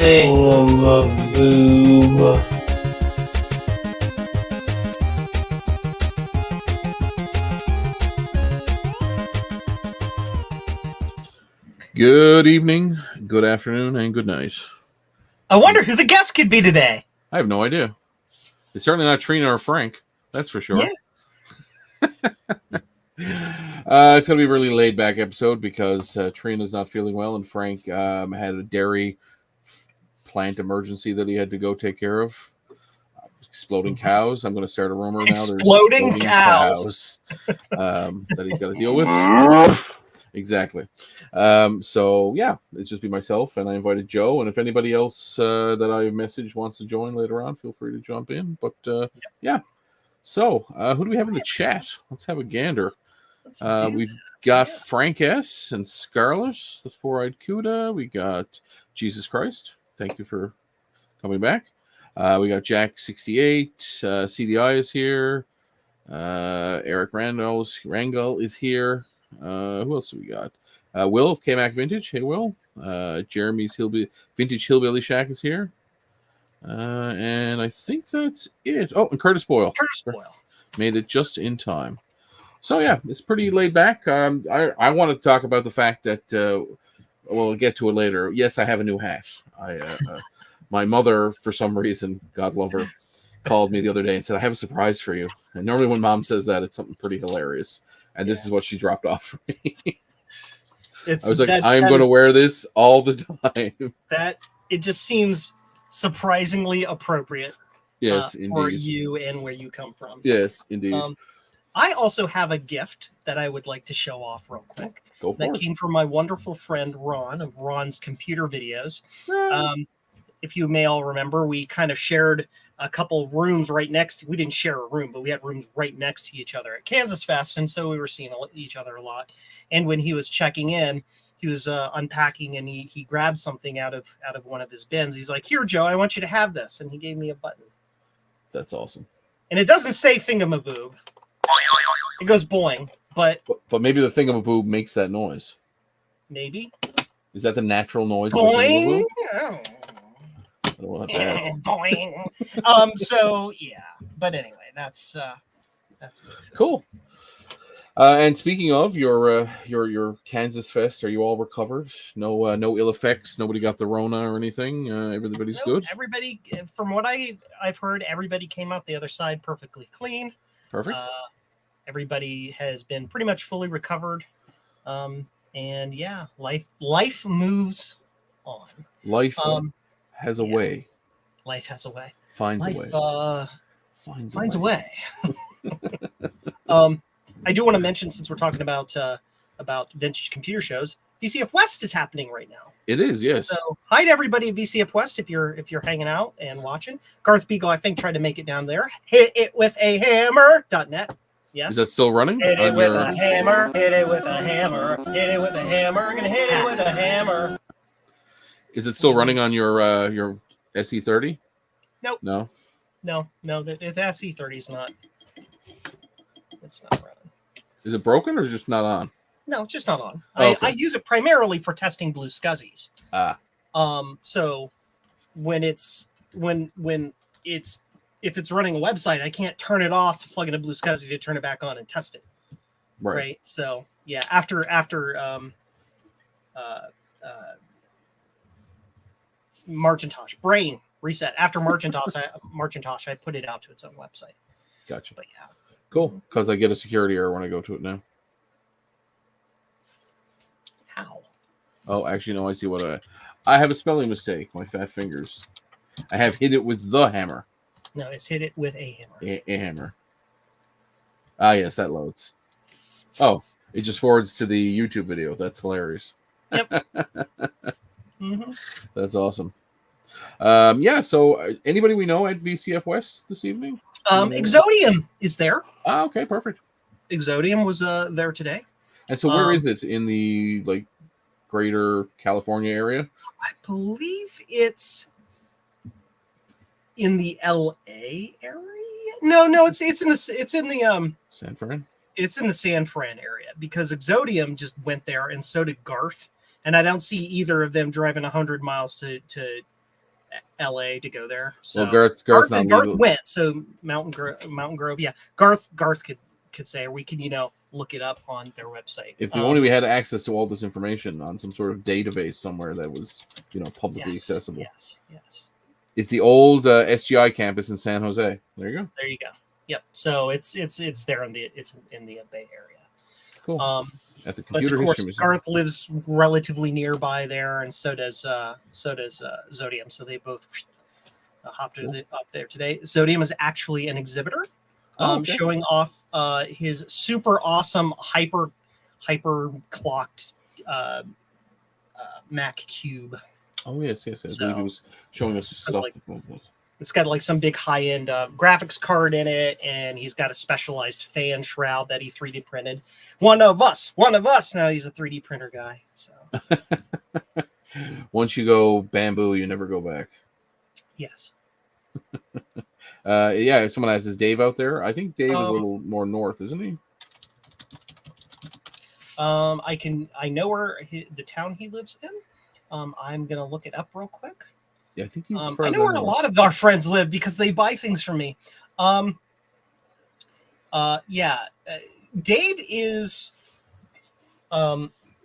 thingamaboob. Good evening, good afternoon, and good night. I wonder who the guest could be today. I have no idea. It's certainly not Trina or Frank. That's for sure. Yeah. It's going to be a really laid-back episode because Trina's not feeling well, and Frank had a dairy plant emergency that he had to go take care of. Exploding cows. I'm going to start a rumor now. There's Exploding cows. That he's got to deal with. Exactly. So yeah, it's just be myself, and I invited Joe. And if anybody else that I messaged wants to join later on, feel free to jump in. But yeah. So who do we have in the chat? Let's have a gander. We've got Frank S. and Scarlet, the Four-Eyed Cuda. We got Jesus Christ. Thank you for coming back. We got Jack68. CDI is here. Eric Rangel is here. Who else do we got? Will of KMac Vintage. Hey, Will. Jeremy's Vintage Hillbilly Shack is here. And I think that's it. Oh, and Curtis Boyle. Curtis Boyle. Made it just in time. So, yeah, it's pretty laid back. I want to talk about the fact that, we'll get to it later. Yes, I have a new hat. My mother, for some reason, God love her, called me the other day and said, I have a surprise for you. And normally when mom says that, it's something pretty hilarious. And this is what she dropped off for me. I was like, I'm going to wear this all the time. It just seems surprisingly appropriate. Yes, for you and where you come from. Yes, indeed. I also have a gift that I would like to show off real quick. Go for it. That came from my wonderful friend Ron of Ron's Computer Videos. If you may all remember, we kind of shared a couple of rooms right next. We didn't share a room, but we had rooms right next to each other at Kansas Fest, and so we were seeing each other a lot. And when he was checking in, he was unpacking, and he grabbed something out of one of his bins. He's like, "Here, Joe, I want you to have this," and he gave me a button. That's awesome. And it doesn't say thingamaboob. It goes boing, but maybe the thingamaboob makes that noise. Maybe. Is that the natural noise? Boing. I don't want to ask. Boing. So yeah, but anyway, that's cool. And speaking of your Kansas Fest, are you all recovered? No ill effects. Nobody got the Rona or anything. Everybody's good. Everybody, from what I've heard, everybody came out the other side perfectly clean. Perfect. Everybody has been pretty much fully recovered. And yeah, life moves on. Life has a way. Life has a way. Finds a way. Finds a way. I do want to mention, since we're talking about vintage computer shows, VCF West is happening right now. It is, yes. So hi to everybody at VCF West if you're hanging out and watching. Garth Beagle, I think, tried to make it down there. Hit it with a hammer.net. Yes. Is that still running? Hit it with a hammer. Hit it with a hammer. Hit it with a hammer. We're gonna hit it with a hammer. Is it still running on your SE30? Nope. No. The SE30 is not. It's not running. Is it broken or just not on? No, it's just not on. Oh, okay. I use it primarily for testing blue scuzzies. So if it's running a website, I can't turn it off to plug in a blue scuzzy to turn it back on and test it. Right. So yeah, after Marcintosh brain reset. After Marcintosh, I put it out to its own website. Gotcha. But yeah. Cool. Because I get a security error when I go to it now. How? Oh, actually, no. I see what I have a spelling mistake. My fat fingers. I have hit it with the hammer. No, it's hit it with a hammer. A hammer. Ah, yes, that loads. Oh, it just forwards to the YouTube video. That's hilarious. Yep. Mm-hmm. That's awesome. Yeah, so anybody we know at VCF West this evening? Exodium is there. Ah, okay, perfect. Exodium was there today. And so where is it in the greater California area? I believe it's in the LA area. No, it's in the San Fran. It's in the San Fran area because Exodium just went there, and so did Garth. And I don't see either of them driving 100 miles to LA to go there. So Well, Garth's not Garth legal. went. So Mountain Grove. Yeah, Garth could say, or we can look it up on their website. If only we had access to all this information on some sort of database somewhere that was publicly accessible. Yes. It's the old SGI campus in San Jose. There you go. There you go. Yep. So it's there in the Bay Area. Cool. At the But Computer of course, History Museum. Garth lives relatively nearby there, and so does Zodium. So they both hopped up there today. Zodium is actually an exhibitor, showing off his super awesome hyper clocked Mac Cube. Oh yes. I believe he was showing us stuff. It's got like some big high-end graphics card in it, and he's got a specialized fan shroud that he 3D printed. One of us. Now he's a 3D printer guy. So once you go bamboo, you never go back. Yes. If someone asks, is Dave out there? I think Dave is a little more north, isn't he? I know where the town he lives in. I'm gonna look it up real quick. Yeah, I think he's. I know where a lot of our friends live because they buy things from me. Dave is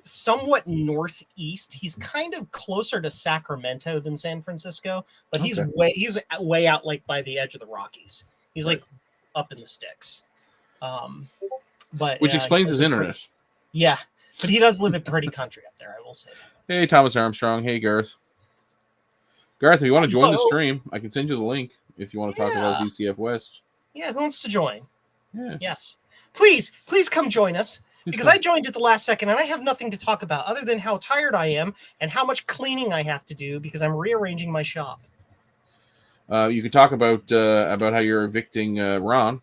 somewhat northeast. He's kind of closer to Sacramento than San Francisco, but he's way out like by the edge of the Rockies. He's like up in the sticks. Which explains his internet. Yeah, but he does live in pretty country up there, I will say that. Hey, Thomas Armstrong. Hey, Garth. Garth, if you want to join the stream, I can send you the link if you want to talk about VCF West. Yeah, who wants to join? Yes. Please come join us, because I joined at the last second and I have nothing to talk about other than how tired I am and how much cleaning I have to do because I'm rearranging my shop. You could talk about how you're evicting Ron.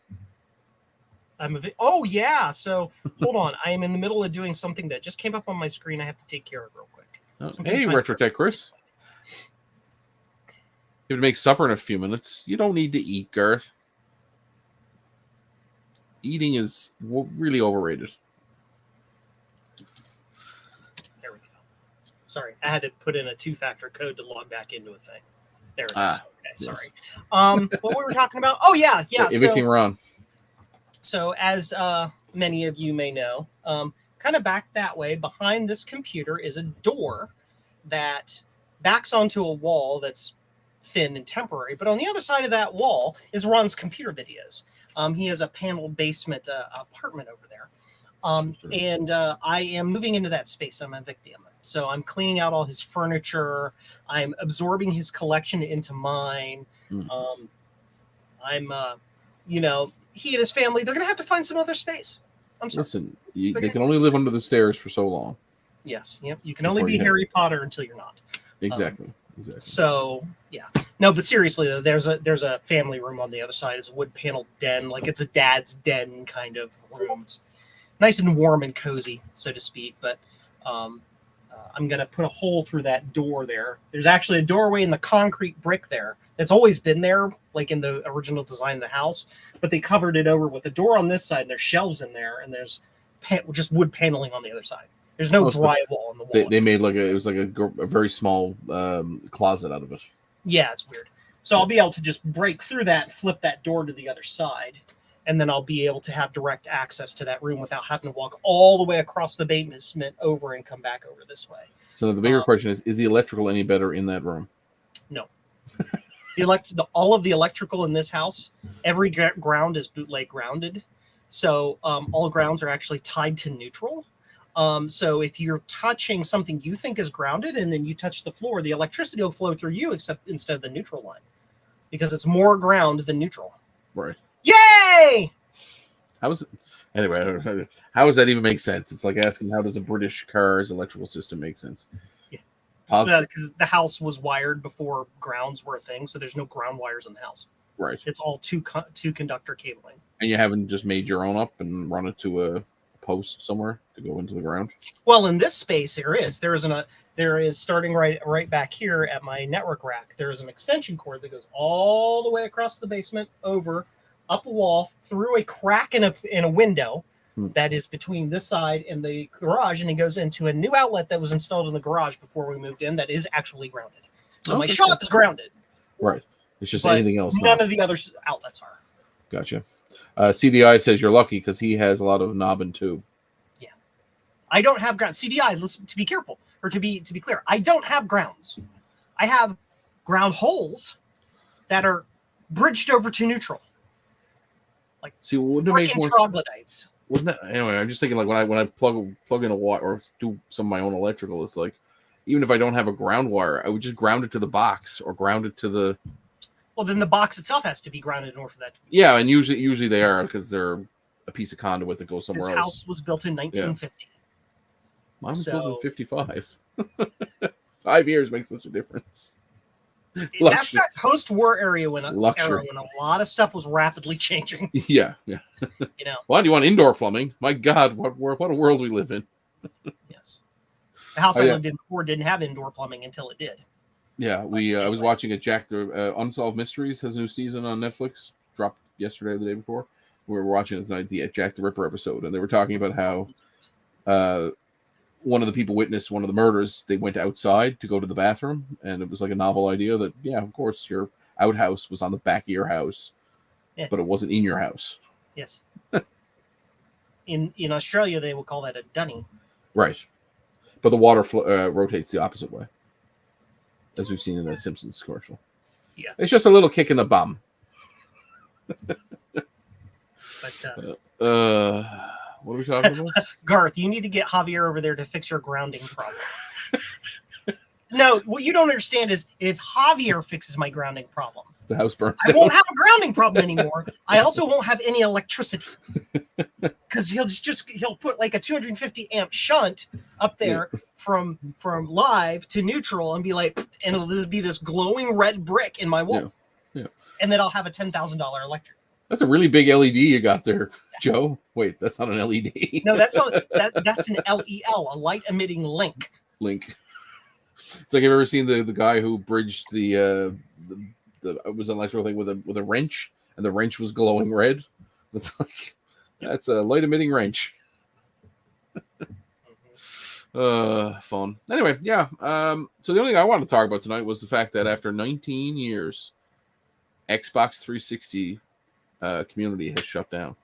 Oh yeah. So hold on, I am in the middle of doing something that just came up on my screen. I have to take care of real quick. Hey, Retrotech Chris. You have to make supper in a few minutes. You don't need to eat, Garth. Eating is really overrated. There we go. Sorry, I had to put in a 2-factor code to log back into a thing. There it is. Okay, sorry. What we were talking about? Oh yeah. Evicting Ron. So as many of you may know, kind of back that way behind this computer is a door that backs onto a wall that's thin and temporary. But on the other side of that wall is Ron's computer videos. He has a paneled basement apartment over there. And I am moving into that space. I'm evicting him. So I'm cleaning out all his furniture. I'm absorbing his collection into mine. He and his family, they're going to have to find some other space. I'm sorry. Listen, they can only live under the stairs for so long. Yes. Yep. You can only be Harry Potter until you're not. Exactly. So yeah, no, but seriously though, there's a family room on the other side. It's a wood paneled den, like it's a dad's den kind of room. It's nice and warm and cozy, so to speak. But I'm gonna put a hole through that door there. There's actually a doorway in the concrete brick there that's always been there, like in the original design of the house. But they covered it over with a door on this side, and there's shelves in there, and there's just wood paneling on the other side. There's no drywall on the wall. They made a very small closet out of it. Yeah, it's weird. So I'll be able to just break through that and flip that door to the other side. And then I'll be able to have direct access to that room without having to walk all the way across the basement over and come back over this way. So the bigger question is the electrical any better in that room? No. All of the electrical in this house, every ground is bootleg grounded. So all grounds are actually tied to neutral. So if you're touching something you think is grounded and then you touch the floor, the electricity will flow through you instead of the neutral line because it's more ground than neutral. Right. Yay! How does that even make sense? It's like asking how does a British car's electrical system make sense? Yeah. Because the house was wired before grounds were a thing, so there's no ground wires in the house. Right. It's all two conductor cabling. And you haven't just made your own up and run it to a post somewhere to go into the ground? Well, in this space there is starting right back here at my network rack. There is an extension cord that goes all the way across the basement, over, up a wall, through a crack in a window that is between this side and the garage, and it goes into a new outlet that was installed in the garage before we moved in that is actually grounded. So my shop is grounded. Right. It's just but anything else. None not. of the other outlets are. Gotcha. CDI says you're lucky because he has a lot of knob and tube. Yeah. I don't have ground. CDI, listen, to be careful, or to be clear, I don't have grounds. I have ground holes that are bridged over to neutral. Like, see, wouldn't it make more troglodytes. Wouldn't that, anyway, I'm just thinking like when I plug in a wire or do some of my own electrical, it's like even if I don't have a ground wire, I would just ground it to the box or ground it to the. Well, then the box itself has to be grounded in order for that to be. Yeah, and usually they are because they're a piece of conduit that goes somewhere else. This house was built in 1950. Yeah. Mine was built in 55. 5 years makes such a difference. That's that post-war era when a lot of stuff was rapidly changing. Yeah. Why do you want indoor plumbing? My God, what a world we live in. Yes, the house I lived in before didn't have indoor plumbing until it did. Yeah, I was watching Jack the Unsolved Mysteries has a new season on Netflix. Dropped yesterday or the day before. We were watching it tonight, the Jack the Ripper episode, and they were talking about how one of the people witnessed one of the murders. They went outside to go to the bathroom, and it was like a novel idea that, yeah, of course, your outhouse was on the back of your house, but it wasn't in your house. Yes. In Australia, they would call that a dunny. Right. But the water rotates the opposite way, as we've seen in that Simpsons commercial. Yeah. It's just a little kick in the bum. What are we talking about? Garth, you need to get Javier over there to fix your grounding problem. No, what you don't understand is if Javier fixes my grounding problem, the house burns I won't have a grounding problem anymore. I also won't have any electricity because he'll put like a 250 amp shunt up there from live to neutral and be like, and it'll be this glowing red brick in my wall. Yeah. And then I'll have a $10,000 electric. That's a really big LED you got there, Joe. Wait, that's not an LED. No, that's an LEL, a light emitting link. It's like, have you ever seen the guy who bridged the it was an electrical thing with a wrench, and the wrench was glowing red? It's like, that's a light emitting wrench. Fun. Anyway, yeah. So the only thing I wanted to talk about tonight was the fact that after 19 years, Xbox 360 community has shut down.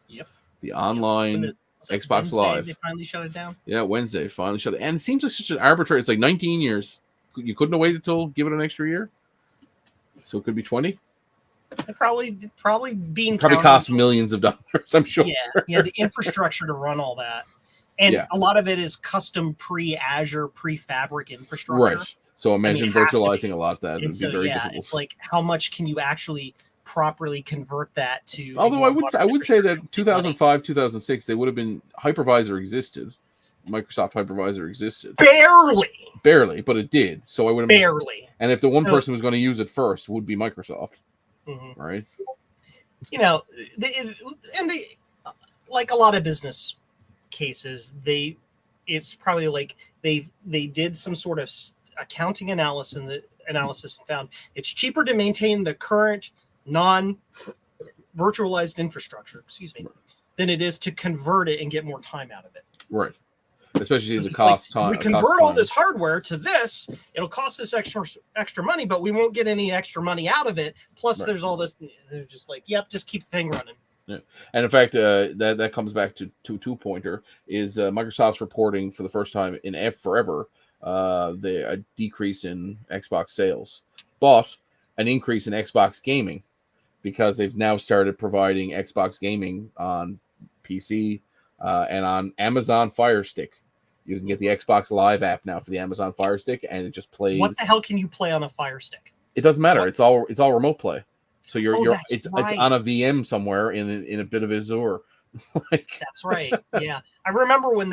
Yep. The online Xbox Wednesday, Live. They finally shut it down. Yeah, Wednesday finally shut it. And it seems like such an arbitrary. It's like 19 years. You couldn't have waited till give it an extra year. So it could be 20. It probably cost millions of dollars, I'm sure. Yeah, the infrastructure to run all that. And a lot of it is custom pre-Azure, pre-Fabric infrastructure. Right. So imagine virtualizing a lot of that. And so, very difficult. It's like, how much can you actually properly convert that to? Although I would say that 2005, 2006, they would have been hypervisor existed. Microsoft hypervisor existed. Barely, but it did. So I would have barely. And if the one person who's going to use it first would be Microsoft, right? Like a lot of business cases, it's probably like they did some sort of accounting analysis and found it's cheaper to maintain the current non-virtualized infrastructure, than it is to convert it and get more time out of it. Right. Especially the cost time. We convert all this hardware to this, it'll cost us extra money, but we won't get any extra money out of it. Plus, there's all this. They're just like, yep, just keep the thing running. Yeah, and in fact, that comes back to two-pointer is Microsoft's reporting for the first time in forever a decrease in Xbox sales, but an increase in Xbox gaming because they've now started providing Xbox gaming on PC and on Amazon Fire Stick. You can get the Xbox Live app now for the Amazon Fire Stick, and it just plays. What the hell can you play on a Fire Stick? It doesn't matter. It's all remote play. So it's right. on a VM somewhere in a bit of Azure. That's right. Yeah, I remember when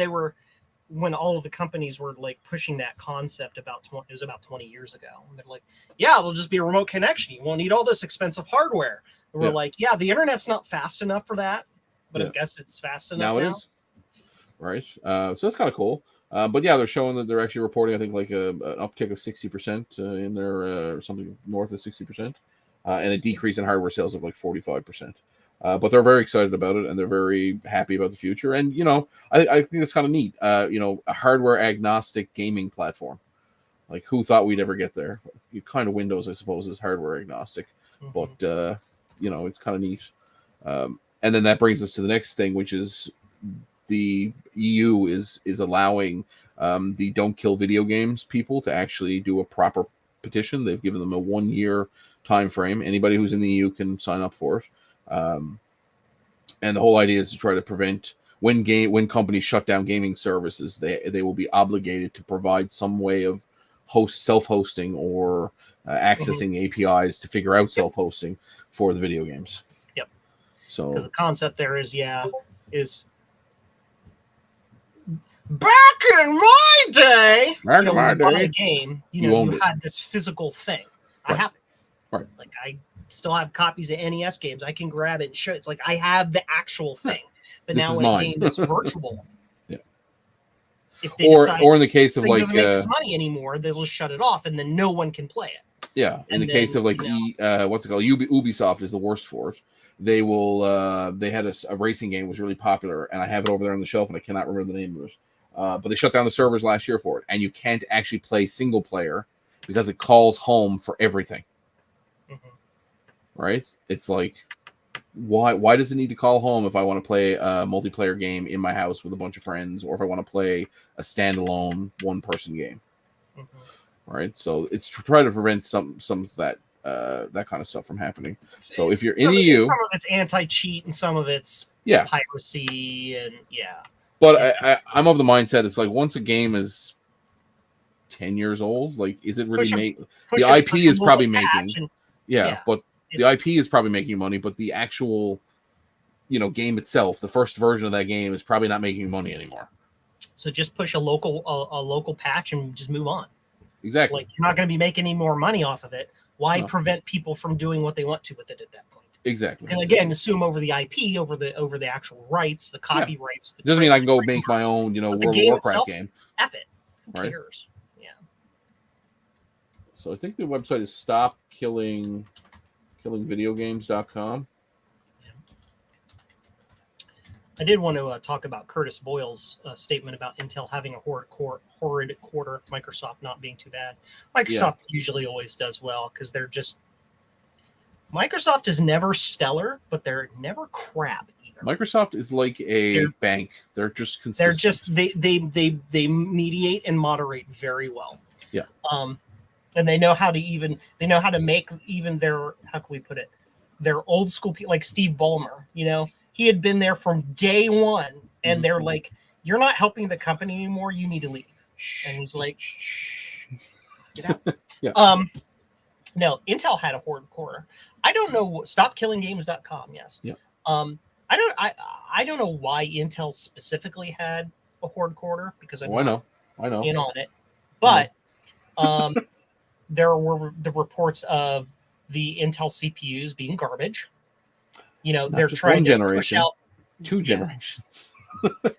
all of the companies were like pushing that concept it was about 20 years ago. And they're like, yeah, it'll just be a remote connection. You won't need all this expensive hardware. And we're like, yeah, the internet's not fast enough for that, but I guess it's fast enough now. It is. Right. So that's kind of cool. But yeah, they're showing that they're actually reporting, I think, like an uptick of 60% in their something north of 60%, and a decrease in hardware sales of like 45%. But they're very excited about it, and they're very happy about the future. And I think that's kind of neat. A hardware agnostic gaming platform. Like, who thought we'd ever get there? You kind of Windows, I suppose, is hardware agnostic, but it's kind of neat. And then that brings us to the next thing, which is the EU is allowing the Don't Kill Video Games people to actually do a proper petition. They've given them a 1-year time frame. Anybody who's in the EU can sign up for it. And the whole idea is to try to prevent when companies shut down gaming services, they will be obligated to provide some way of self-hosting or accessing APIs to figure out self-hosting for the video games. Yep. So because the concept there is back in my day, when you bought a game, you had this physical thing. I have it. Right. Like, I still have copies of NES games. I can grab it and show it. It's like I have the actual thing. But This now is when a mine. game is virtual, Yeah. if they or in the case of it like doesn't make this money anymore, they'll just shut it off, and then no one can play it. Yeah. In the case of like what's it called? Ubisoft is the worst for it. They will. They had a racing game was really popular, and I have it over there on the shelf, and I cannot remember the name of it. But they shut down the servers last year for it, and you can't actually play single player because it calls home for everything. Right? It's like, why does it need to call home if I want to play a multiplayer game in my house with a bunch of friends, or if I want to play a standalone one-person game? Right? So it's to try to prevent some of that that kind of stuff from happening. So if you're in the EU, some of it's anti-cheat and some of it's piracy and But I'm of the mindset it's like once a game is 10 years old, like is it really the IP is probably making but the IP is probably making you money, but the actual game itself, the first version of that game is probably not making you money anymore. So just push a local patch and just move on. Exactly. Like, you're not going to be making any more money off of it. Why prevent people from doing what they want to with it at that point? Exactly. And again, assume over the IP, over the actual rights, the copyrights. It doesn't mean I can go make my own, World of Warcraft game. F it. Who cares? Yeah. So I think the website is stopkillingvideogames.com. I did want to talk about Curtis Boyle's statement about Intel having a horrid quarter, Microsoft not being too bad. Microsoft usually always does well because they're just... Microsoft is never stellar, but they're never crap either. Microsoft is like a bank. They're just consistent. They're just they mediate and moderate very well. Yeah. And they know how to make even their, how can we put it, their old school people, like Steve Ballmer, he had been there from day one, and they're like, "You're not helping the company anymore. You need to leave." And he's like, "Shh, get out." No, Intel had a horrid quarter. I don't know. StopKillingGames.com. Yes. Yeah. I don't know why Intel specifically had a horrid quarter because I know in on it, but there were the reports of the Intel CPUs being garbage. They're trying to push out 2 generations.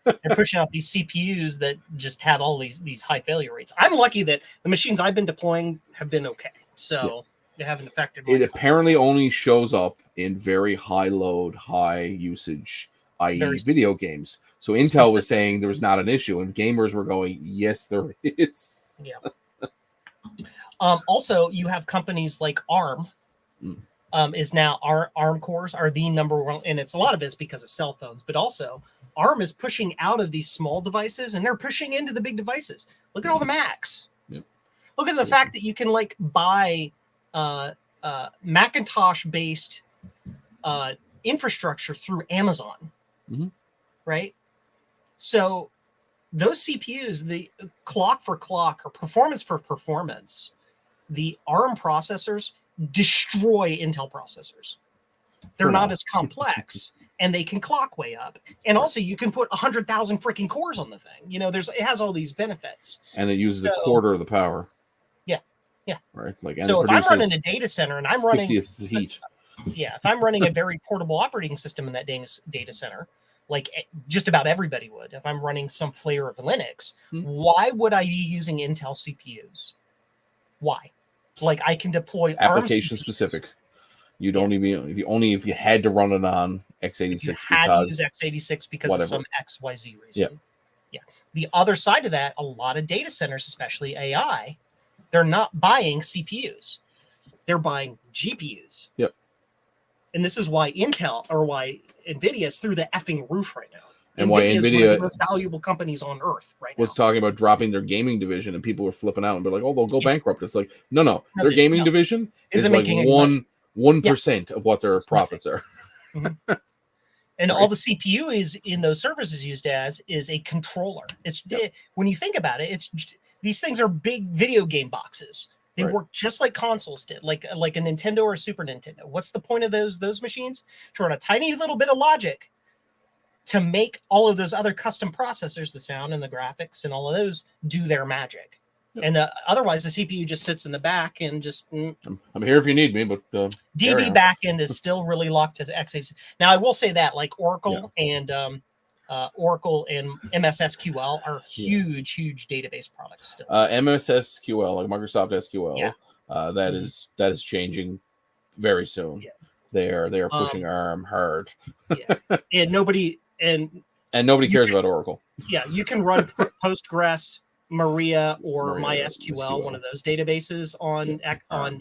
They're pushing out these CPUs that just have all these high failure rates. I'm lucky that the machines I've been deploying have been okay, so they haven't affected. It apparently only shows up in very high load, high usage, i.e., video games. So Intel was saying there was not an issue, and gamers were going, "Yes, there is." Yeah. Also, you have companies like ARM. Is now ARM cores are the number one, and a lot of it's because of cell phones, but also ARM is pushing out of these small devices and they're pushing into the big devices. Look at all the Macs. Yep. Look at the fact that you can buy Macintosh-based infrastructure through Amazon, right? So those CPUs, the clock for clock or performance for performance, the ARM processors destroy Intel processors. They're not as complex, and they can clock way up. And also, you can put 100,000 freaking cores on the thing. It has all these benefits. And it uses a quarter of the power. Yeah. Right. So if I'm running a data center and I'm running 50th the heat. Yeah, if I'm running a very portable operating system in that data center, like just about everybody would, if I'm running some flavor of Linux, why would I be using Intel CPUs? Why? Like, I can deploy application specific. You'd only be if you had to run it on x86 because use x86 because of some XYZ reason. Yeah. The other side of that, a lot of data centers, especially AI, they're not buying CPUs. They're buying GPUs. Yep. And this is why NVIDIA is through the effing roof right now. And why NVIDIA is one of NVIDIA the most valuable companies on earth right now. was talking about dropping their gaming division, and people were flipping out and be like, "Oh, they'll go bankrupt." It's like, no, their gaming division is like 1% of what their profits are. Mm-hmm. And all the CPU is in those servers is used as is a controller. When you think about it, these things are big video game boxes. They work just like consoles did, like a Nintendo or a Super Nintendo. What's the point of those machines? To run a tiny little bit of logic to make all of those other custom processors, the sound and the graphics and all of those, do their magic. Yep. And otherwise, the CPU just sits in the back and just... I'm here if you need me, but... DB backend is still really locked to x86. Now, I will say that, like Oracle and MS SQL are huge database products still. MS SQL, like Microsoft SQL, that is changing very soon. Yeah. They are pushing ARM hard. And nobody cares about Oracle. Yeah, you can run Postgres, Maria, or MySQL, one of those databases on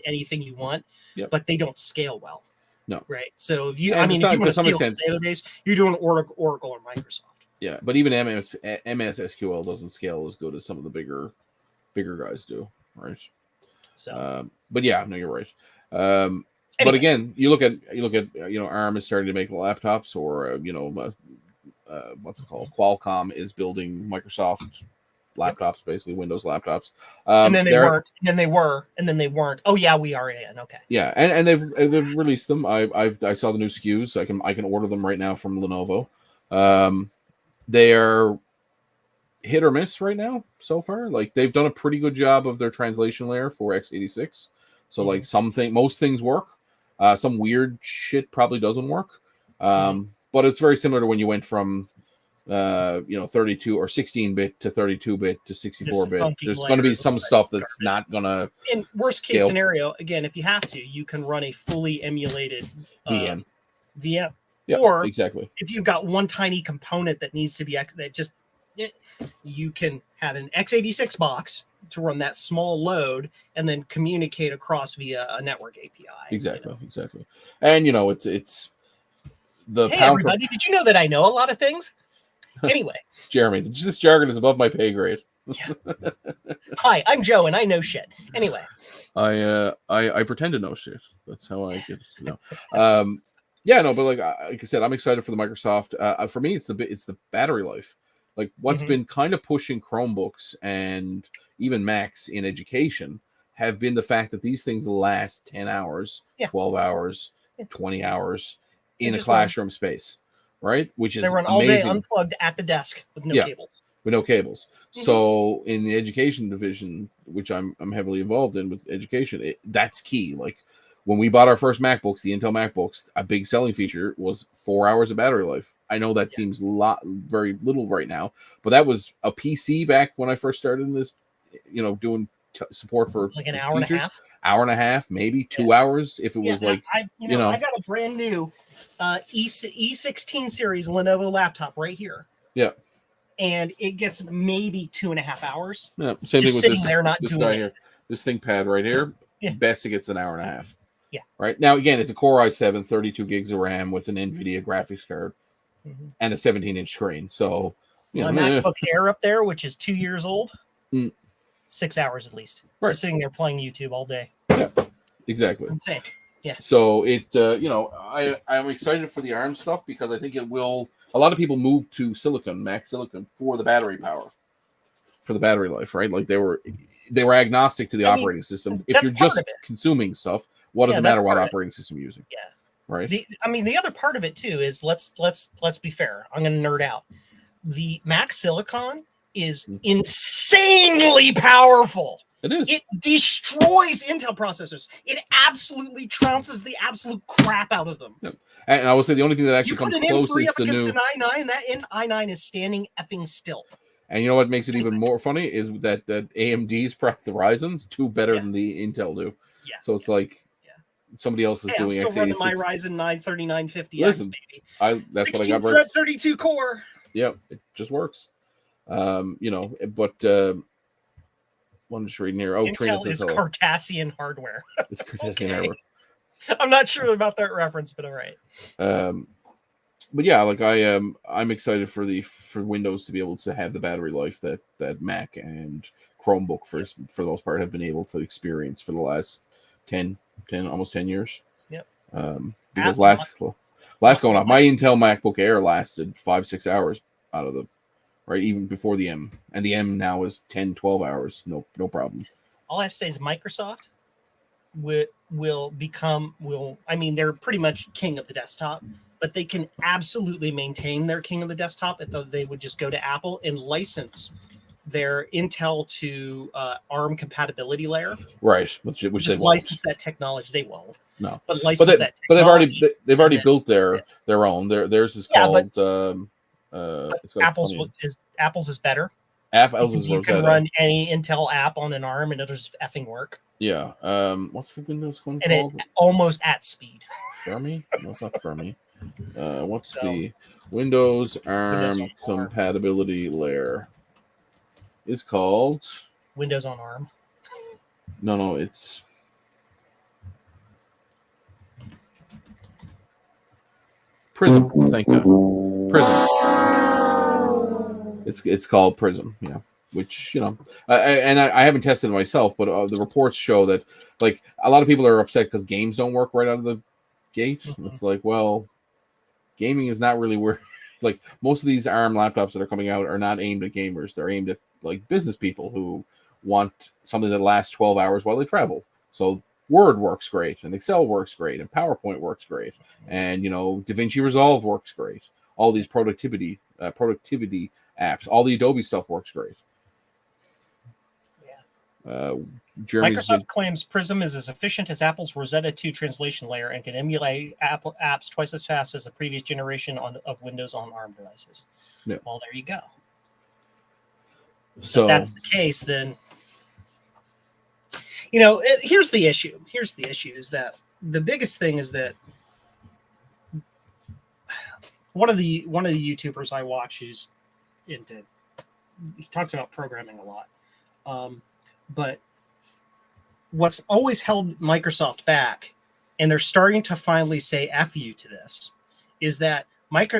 anything you want, but they don't scale well. No, right? So if you want to scale a database, you're doing Oracle or Microsoft. Yeah, but even MS SQL doesn't scale as good as some of the bigger guys do, right? So, but yeah, no, you're right. Anyway. But again, you look at ARM is starting to make laptops, or what's it called? Qualcomm is building Microsoft laptops, basically Windows laptops. And then they weren't, and then they were, and then they weren't. Oh yeah, we are in. Okay. Yeah, and they've released them. I saw the new SKUs. I can order them right now from Lenovo. They are hit or miss right now so far. Like, they've done a pretty good job of their translation layer for x86. So like most things work. Some weird shit probably doesn't work. But it's very similar to when you went from 32 or 16-bit to 32-bit to 64-bit. There's going to be some stuff that's not going to. In worst case scenario, again, if you have to, you can run a fully emulated VM. Yeah, or exactly. If you've got one tiny component that needs to be you can have an x86 box to run that small load and then communicate across via a network API. Exactly. And it's the. Hey everybody, did you know that I know a lot of things? Anyway, Jeremy, this jargon is above my pay grade. Hi, I'm Joe, and I know shit. Anyway, I pretend to know shit. That's how I get to know. But like I said, I'm excited for the Microsoft. For me, it's the battery life. Like, what's been kind of pushing Chromebooks and even Macs in education have been the fact that these things last 10 hours, 12 hours, 20 hours in a classroom space. Right, which is they run all day unplugged at the desk with no cables. With no cables. So in the education division, which I'm heavily involved in with education, that's key. Like, when we bought our first MacBooks, the Intel MacBooks, a big selling feature was 4 hours of battery life. I know that seems very little right now, but that was a PC back when I first started in this. Doing support for like an hour features. and a half, maybe 2 hours if it was like. I got a brand new E16 series Lenovo laptop right here. Yeah. And it gets maybe 2.5 hours. Yeah. Same just thing with sitting there, not this doing guy it. here. This ThinkPad right here. Best it gets an hour and a half. Yeah. Right. Now, again, it's a Core i7, 32 gigs of RAM with an NVIDIA graphics card and a 17-inch screen. So, my MacBook Air up there, which is 2 years old, 6 hours at least. Right. Just sitting there playing YouTube all day. Yeah. Exactly. It's insane. Yeah. So I'm excited for the ARM stuff because I think it will. A lot of people move to Mac Silicon for the battery power, for the battery life, right? Like they were agnostic to the operating system. If you're just consuming stuff, what does it matter what operating system you're using? Yeah. Right. The other part of it too is let's be fair. I'm going to nerd out. The Mac Silicon is insanely powerful. It is. It destroys Intel processors. It absolutely trounces the absolute crap out of them. Yep. And I will say the only thing that actually comes close is the new an i9. That i9 is standing effing still. And you know what makes it even more funny is that AMD's the Ryzen's do better than the Intel do. Yeah. So it's like somebody else is doing I'm still running my Ryzen 9 3950X, baby. That's what I got. Thread 32 core. Yeah, it just works. But I'm just reading here. Oh, Trina Intel says is hello. Cardassian hardware. It's Cardassian Okay. hardware. I'm not sure about that reference, but all right. But yeah, like I'm excited for Windows to be able to have the battery life that Mac and Chromebook for the most part have been able to experience for the last 10 almost 10 years. Yep. Because last going off, my Intel MacBook Air lasted 5-6 hours out of the right, even before the M, and the M now is 10-12 hours, no problem. All I have to say is Microsoft I mean, they're pretty much king of the desktop, but they can absolutely maintain their king of the desktop if they would just go to Apple and license their Intel to ARM compatibility layer. Right, which just license that technology. They won't. No, but license that technology. But they've already built their own. Theirs is called. It's Apple's is better. Apple's is you can run any Intel app on an ARM and it'll just effing work. Yeah. What's the Windows one and called? Almost at speed. Fermi? No, it's not Fermi. What's the Windows ARM compatibility layer? It's called Windows on ARM. No, it's Prism. Thank you. Prism. It's called Prism. Yeah. Which, I haven't tested it myself, but the reports show that like a lot of people are upset because games don't work right out of the gate. Mm-hmm. It's like, well, gaming is not really where, like, most of these ARM laptops that are coming out are not aimed at gamers. They're aimed at like business people who want something that lasts 12 hours while they travel. So Word works great, and Excel works great, and PowerPoint works great, and DaVinci Resolve works great. All these productivity apps, all the Adobe stuff works great. Microsoft claims Prism is as efficient as Apple's Rosetta 2 translation layer and can emulate Apple apps twice as fast as the previous generation of Windows on ARM devices. Yeah. Well, there you go. So if that's the case, then here's the issue. Here's the issue: is that the biggest thing is that one of the YouTubers I watch he talks about programming a lot. But what's always held Microsoft back, and they're starting to finally say F you to this, is that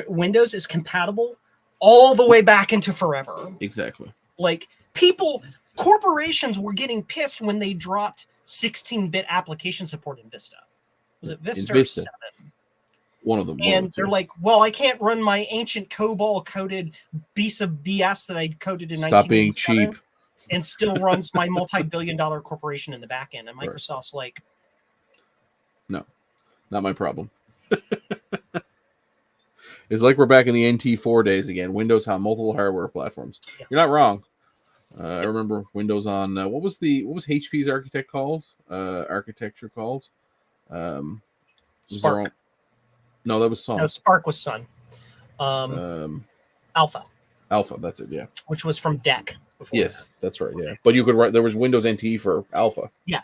Windows is compatible all the way back into forever. Exactly. Like corporations were getting pissed when they dropped 16-bit application support in Vista. Was it Vista or 7? One of them. And they're like, well, I can't run my ancient COBOL-coded piece of BS that I coded in 1987. Stop being cheap. And still runs my multi-billion-dollar corporation in the back end. And Microsoft's like, no, not my problem. It's like we're back in the NT4 days again. Windows on multiple hardware platforms. Yeah. You're not wrong. I remember Windows on what was HP's architecture called? Spark. No, that was Sun. No, Spark was Sun. Alpha. Alpha, that's it. Yeah. Which was from DEC. Yes, that's right. Yeah, but you could write. There was Windows NT for Alpha. Yeah,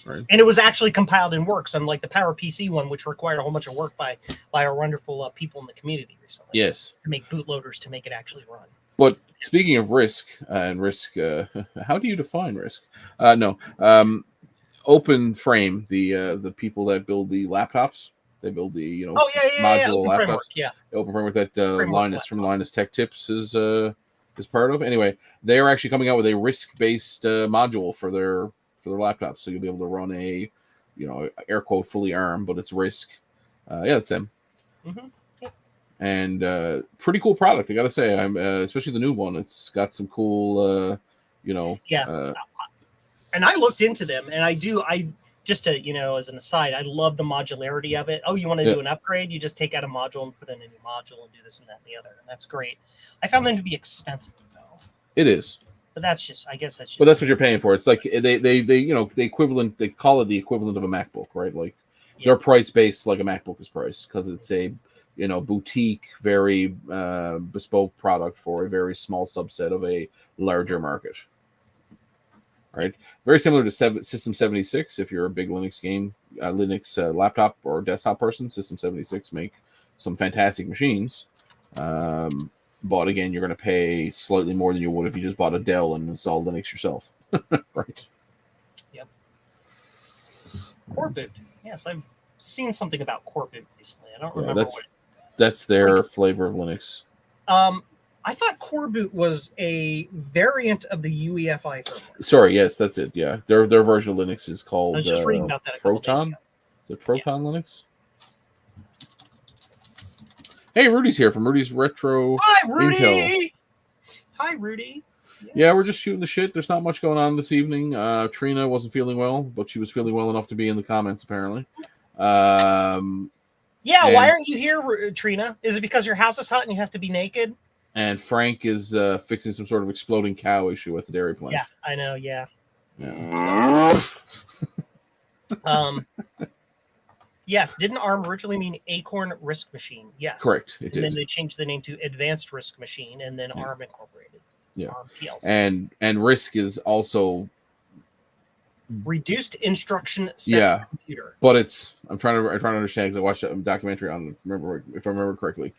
right. And it was actually compiled in works, unlike the PowerPC one, which required a whole bunch of work by our wonderful people in the community recently. Yes, to make bootloaders to make it actually run. But speaking of RISC and RISC, how do you define RISC? Open Frame, the people that build the laptops. They build the modular laptops. Framework, yeah. Open Framework that Linus from Linus Tech Tips is part of. Anyway, they are actually coming out with a RISC-based module for their laptops, so you'll be able to run a air quote fully ARM, but it's RISC. That's them. Mm-hmm. Yeah. And pretty cool product, I gotta say. I'm especially the new one. It's got some cool, and I looked into them, and I just to as an aside, I love the modularity of it. Oh, you want to do an upgrade? You just take out a module and put in a new module and do this and that and the other, and that's great. I found them to be expensive though. It is. But that's what you're paying for. It's like they the equivalent. They call it the equivalent of a MacBook, right? Like they're price based like a MacBook is priced because it's a boutique, very bespoke product for a very small subset of a larger market. Right, very similar to System 76. If you're a big Linux laptop or desktop person, System 76 make some fantastic machines. but again, you're going to pay slightly more than you would if you just bought a Dell and installed Linux yourself. Right. Yep. Core boot. Yes, I've seen something about core boot recently. I don't remember what. That's their flavor of Linux. I thought core boot was a variant of the UEFI firmware. Sorry, yes, that's it. Yeah, their version of Linux is called I was just reading about that a couple days Proton. ago. Is it Proton Linux? Hey, Rudy's here from Rudy's Retro Hi, Rudy. Intel. Hi, Rudy. Yes. Yeah, we're just shooting the shit. There's not much going on this evening. Trina wasn't feeling well, but she was feeling well enough to be in the comments, apparently. Yeah, why aren't you here, Trina? Is it because your house is hot and you have to be naked? And Frank is fixing some sort of exploding cow issue at the dairy plant. Yeah, I know. Yeah. Yes, didn't ARM originally mean Acorn RISC Machine? Yes. Correct. And then they changed the name to Advanced RISC Machine, and then ARM incorporated. Yeah. ARM PLC. And RISC is also reduced instruction set computer. But I'm trying to understand because I watched a documentary on it, if I remember correctly.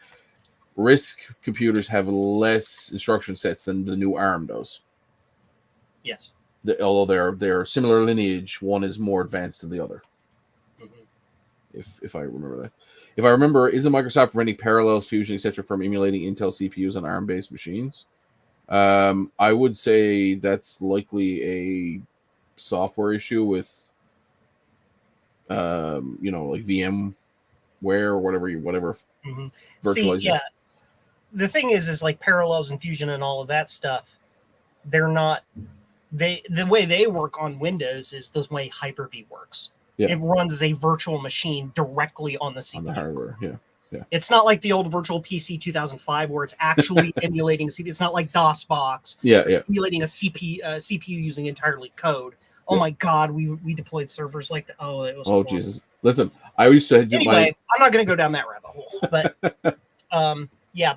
RISC computers have less instruction sets than the new ARM does. Yes. Although they're similar lineage, one is more advanced than the other. Mm-hmm. If I remember that. If I remember, isn't Microsoft preventing Parallels, Fusion, etc. from emulating Intel CPUs on ARM-based machines? I would say that's likely a software issue with, like VMware or whatever mm-hmm. virtualization. See, yeah. The thing is like Parallels and Fusion and all of that stuff, they're not the way they work on Windows is the way Hyper-V works. Yeah. It runs as a virtual machine directly on the CPU. On the hardware, yeah. It's not like the old Virtual PC 2005 where it's actually emulating CPU. It's not like DOSBox. It's emulating a CPU using entirely code. Oh my God, we deployed servers like that. Oh, it was. Oh Jesus! Listen, I used to. Anyway, I'm not going to go down that rabbit hole, but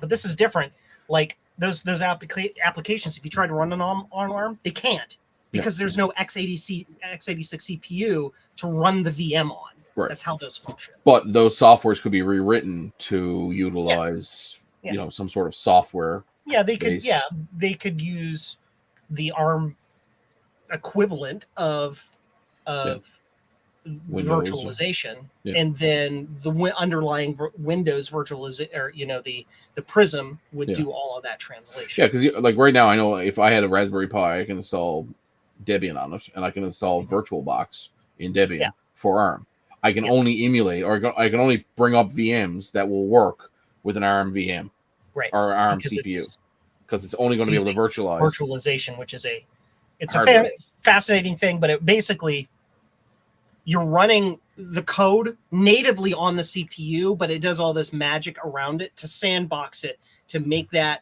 but this is different. Like those applications, if you try to run them on ARM, they can't because there's no x86 CPU to run the VM on. Right. That's how those function. But those softwares could be rewritten to utilize, some sort of software. Yeah, they could. Yeah, they could use the ARM equivalent of virtualization, and then the underlying Windows virtualization, or the Prism would do all of that translation. Yeah, because like right now, I know if I had a Raspberry Pi, I can install Debian on it, and I can install VirtualBox in Debian for ARM. I can only emulate, or I can only bring up VMs that will work with an ARM VM, or ARM CPU, because it's only going to be able to virtualize. Virtualization, which is a fascinating thing, but it basically you're running the code natively on the CPU, but it does all this magic around it to sandbox it to make that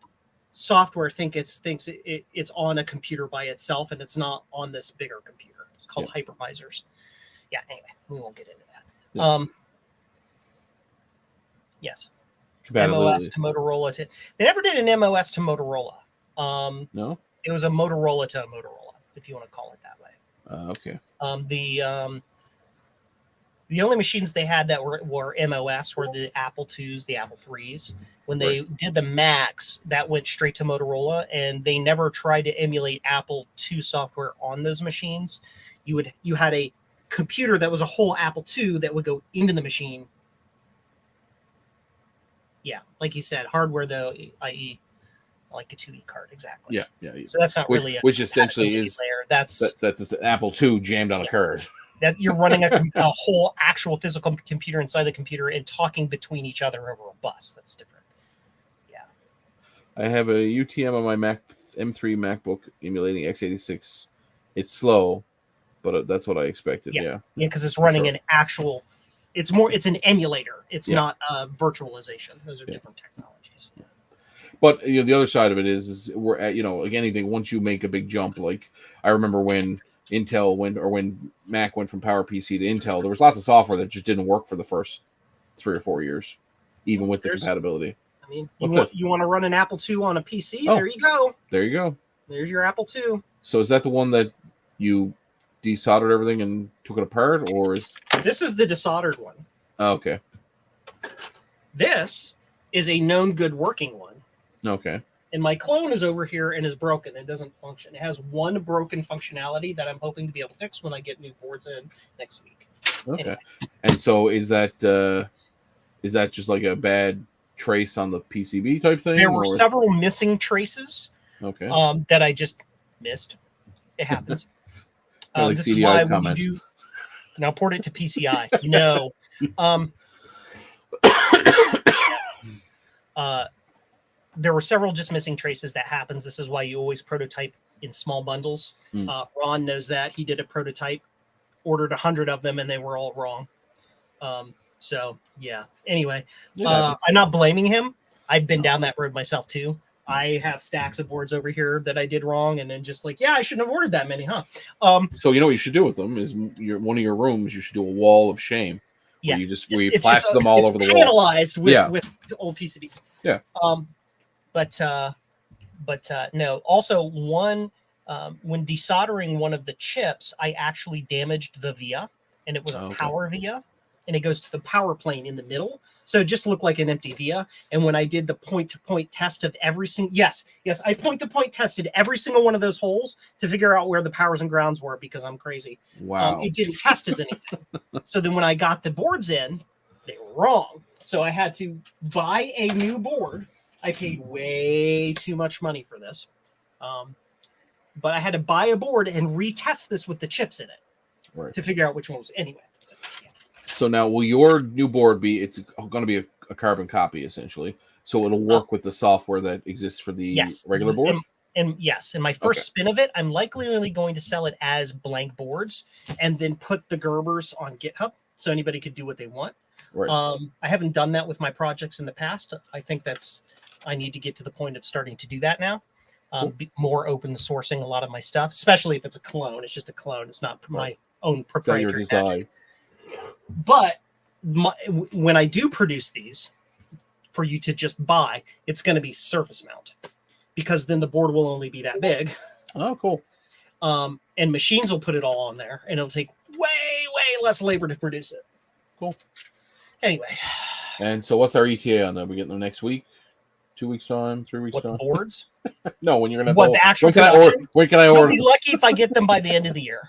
software thinks it's on a computer by itself, and it's not on this bigger computer. It's called hypervisors. Yeah. Anyway, we won't get into that. Yes. MOS to Motorola. They never did an MOS to Motorola. No. It was a Motorola to Motorola, if you want to call it that way. Okay. The only machines they had that were MOS were the Apple IIs, the Apple IIIs. When they did the Macs, that went straight to Motorola, and they never tried to emulate Apple II software on those machines. You had a computer that was a whole Apple II that would go into the machine. Yeah, like you said, hardware though, i.e., like a 2E card, exactly. Yeah. So that's not really which essentially is layer. That's an Apple II jammed on a card. That you're running a whole actual physical computer inside the computer and talking between each other over a bus. That's different. Yeah. I have a UTM on my Mac M3 MacBook emulating x86. It's slow, but that's what I expected. Yeah, because it's running an actual. It's an emulator. It's not virtualization. Those are different technologies. Yeah. But the other side of it is we're at like anything. Once you make a big jump, like I remember when Intel when Mac went from PowerPC to Intel, there was lots of software that just didn't work for the first 3 or 4 years, even with the compatibility. I mean, you want to run an Apple II on a PC? Oh, there you go. There you go. There's your Apple II. So is that the one that you desoldered everything and took it apart, or is this is the desoldered one? Oh, okay. This is a known good working one. Okay. And my clone is over here and is broken. It doesn't function. It has one broken functionality that I'm hoping to be able to fix when I get new boards in next week. Okay. Anyway. And so is that just like a bad trace on the PCB type thing? There were several missing traces. Okay. That I just missed. It happens. Like this CDI's is why comment. when you do now port it to PCI. No. There were several just missing traces that happens. This is why you always prototype in small bundles. Ron knows that. He did a prototype, ordered 100 of them, and they were all wrong. So yeah. Anyway, I'm not blaming him. I've been down that road myself too. I have stacks of boards over here that I did wrong, and then just like, yeah, I shouldn't have ordered that many, huh? So you know what you should do with them is one of your rooms. You should do a wall of shame. Yeah, where you plaster them all over the wall. Panelized with old PCBs. Yeah. But no. Also, when desoldering one of the chips, I actually damaged the via, and it was a power via, and it goes to the power plane in the middle. So it just looked like an empty via. And when I did the point-to-point test of every single, yes, I point-to-point tested every single one of those holes to figure out where the powers and grounds were because I'm crazy. Wow. It didn't test as anything. So then when I got the boards in, they were wrong. So I had to buy a new board. I paid way too much money for this. But I had to buy a board and retest this with the chips in it to figure out which one was. Anyway. So now, will your new board be? It's going to be a carbon copy, essentially. So it'll work with the software that exists for the regular board. And yes, in my first spin of it, I'm likely only going to sell it as blank boards, and then put the Gerbers on GitHub so anybody could do what they want. Right. I haven't done that with my projects in the past. I think I need to get to the point of starting to do that now. Be more open sourcing a lot of my stuff, especially if it's a clone. It's just a clone. It's not my own proprietary magic. But when I do produce these for you to just buy, it's going to be surface mount, because then the board will only be that big. Oh, cool. And machines will put it all on there, and it'll take way less labor to produce it. Cool. Anyway. And so what's our ETA on that? We getting them next week? 2 weeks time? 3 weeks time? The boards? No, when you're going to what, the actual when can I order? I'll be lucky if I get them by the end of the year.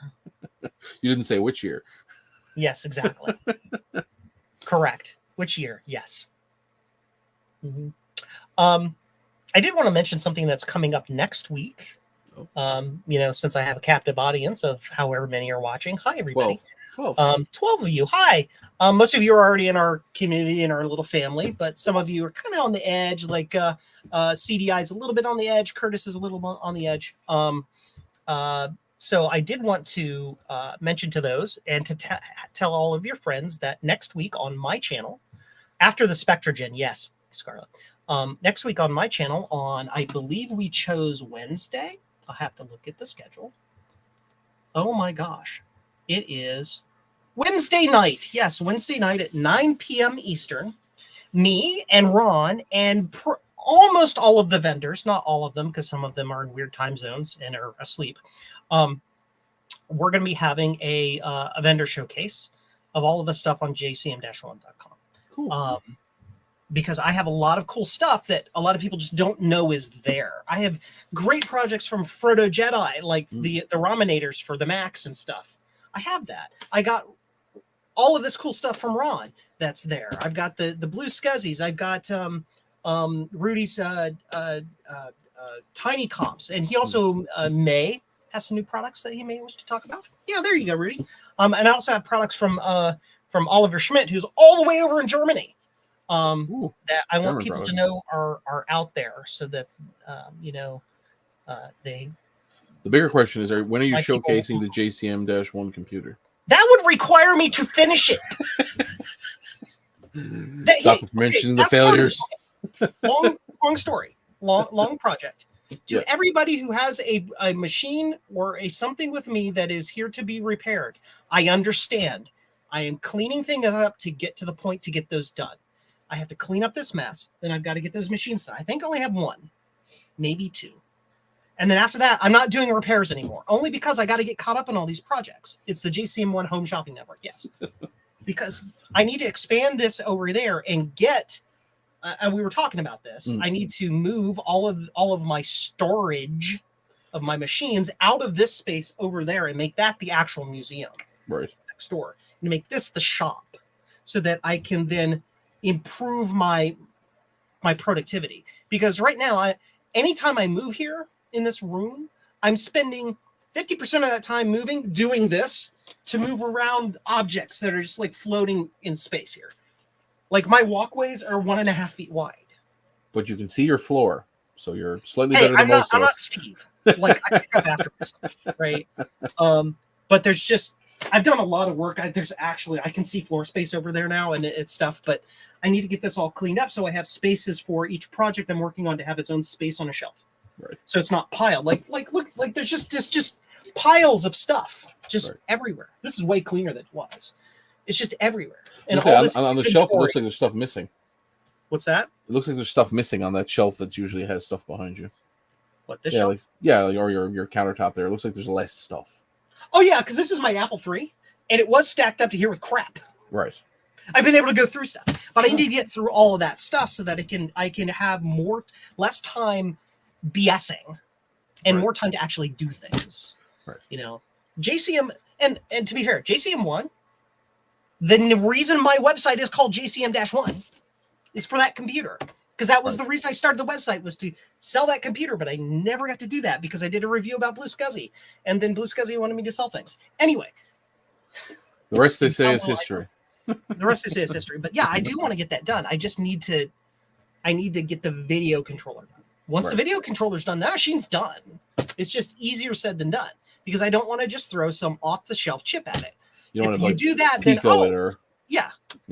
You didn't say which year. Yes, exactly. Correct. Which year? Yes. Mm-hmm. I did want to mention something that's coming up next week. Since I have a captive audience of however many are watching. Hi, everybody. 12 of you. Hi. Most of you are already in our community, in our little family, but some of you are kind of on the edge, like CDI is a little bit on the edge. Curtis is a little on the edge. So I did want to mention to those and to tell all of your friends that next week on my channel, after the Spectrogen, yes, Scarlett, next week on my channel I believe we chose Wednesday. I'll have to look at the schedule. Oh my gosh. It is Wednesday night. Yes, Wednesday night at 9 p.m. Eastern. Me and Ron and almost all of the vendors, not all of them, because some of them are in weird time zones and are asleep. We're going to be having a vendor showcase of all of the stuff on jcm-1.com. Cool. Because I have a lot of cool stuff that a lot of people just don't know is there. I have great projects from Frodo Jedi, like the Raminators for the Macs and stuff. I have that. I got all of this cool stuff from Ron that's there. I've got the Blue Scuzzies. I've got Rudy's Tiny Comps, and he also may have some new products that he may wish to talk about. Yeah, there you go, Rudy. And I also have products from Oliver Schmidt, who's all the way over in Germany. That I want people to know are out there, so that they. The bigger question is: when are you showcasing the JCM-1 computer? That would require me to finish it. Stop mentioning the failures. Long story, long project. To everybody who has a machine or a something with me that is here to be repaired, I understand. I am cleaning things up to get to the point to get those done. I have to clean up this mess. Then I've got to get those machines done. I think I only have one, maybe two. And then after that, I'm not doing repairs anymore, only because I got to get caught up on all these projects. It's the JCM-1 Home Shopping Network, yes. Because I need to expand this over there and get and we were talking about this. I need to move all of my storage of my machines out of this space over there and make that the actual museum next door, and make this the shop, so that I can then improve my productivity. Because right now, anytime I move here in this room, I'm spending 50% of that time moving, doing this to move around objects that are just like floating in space here. Like my walkways are 1.5 feet wide. But you can see your floor, so you're slightly better than most of us. I'm not Steve. Like I pick up after myself, right? But there's just, I've done a lot of work. I can see floor space over there now, and it's stuff. But I need to get this all cleaned up so I have spaces for each project I'm working on to have its own space on a shelf. Right. So it's not piled. Like look, like there's just piles of stuff just everywhere. This is way cleaner than it was. It's just everywhere. And all this on the shelf, it looks like there's stuff missing. What's that? It looks like there's stuff missing on that shelf that usually has stuff behind you. What, this shelf? Or your countertop there. It looks like there's less stuff. Oh yeah, because this is my Apple III, and it was stacked up to here with crap. Right. I've been able to go through stuff, but I need to get through all of that stuff so that I can have less time BSing and more time to actually do things. Right. You know, JCM, and to be fair, JCM1, the reason my website is called JCM-1 is for that computer. Because that was the reason I started the website, was to sell that computer, but I never got to do that because I did a review about Blue SCSI, and then Blue SCSI wanted me to sell things. Anyway. The rest they say is history. The rest they say is history. But yeah, I do want to get that done. I just need to get the video controller done. Once the video controller's done, that machine's done. It's just easier said than done, because I don't want to just throw some off-the-shelf chip at it. If you do that, then yeah.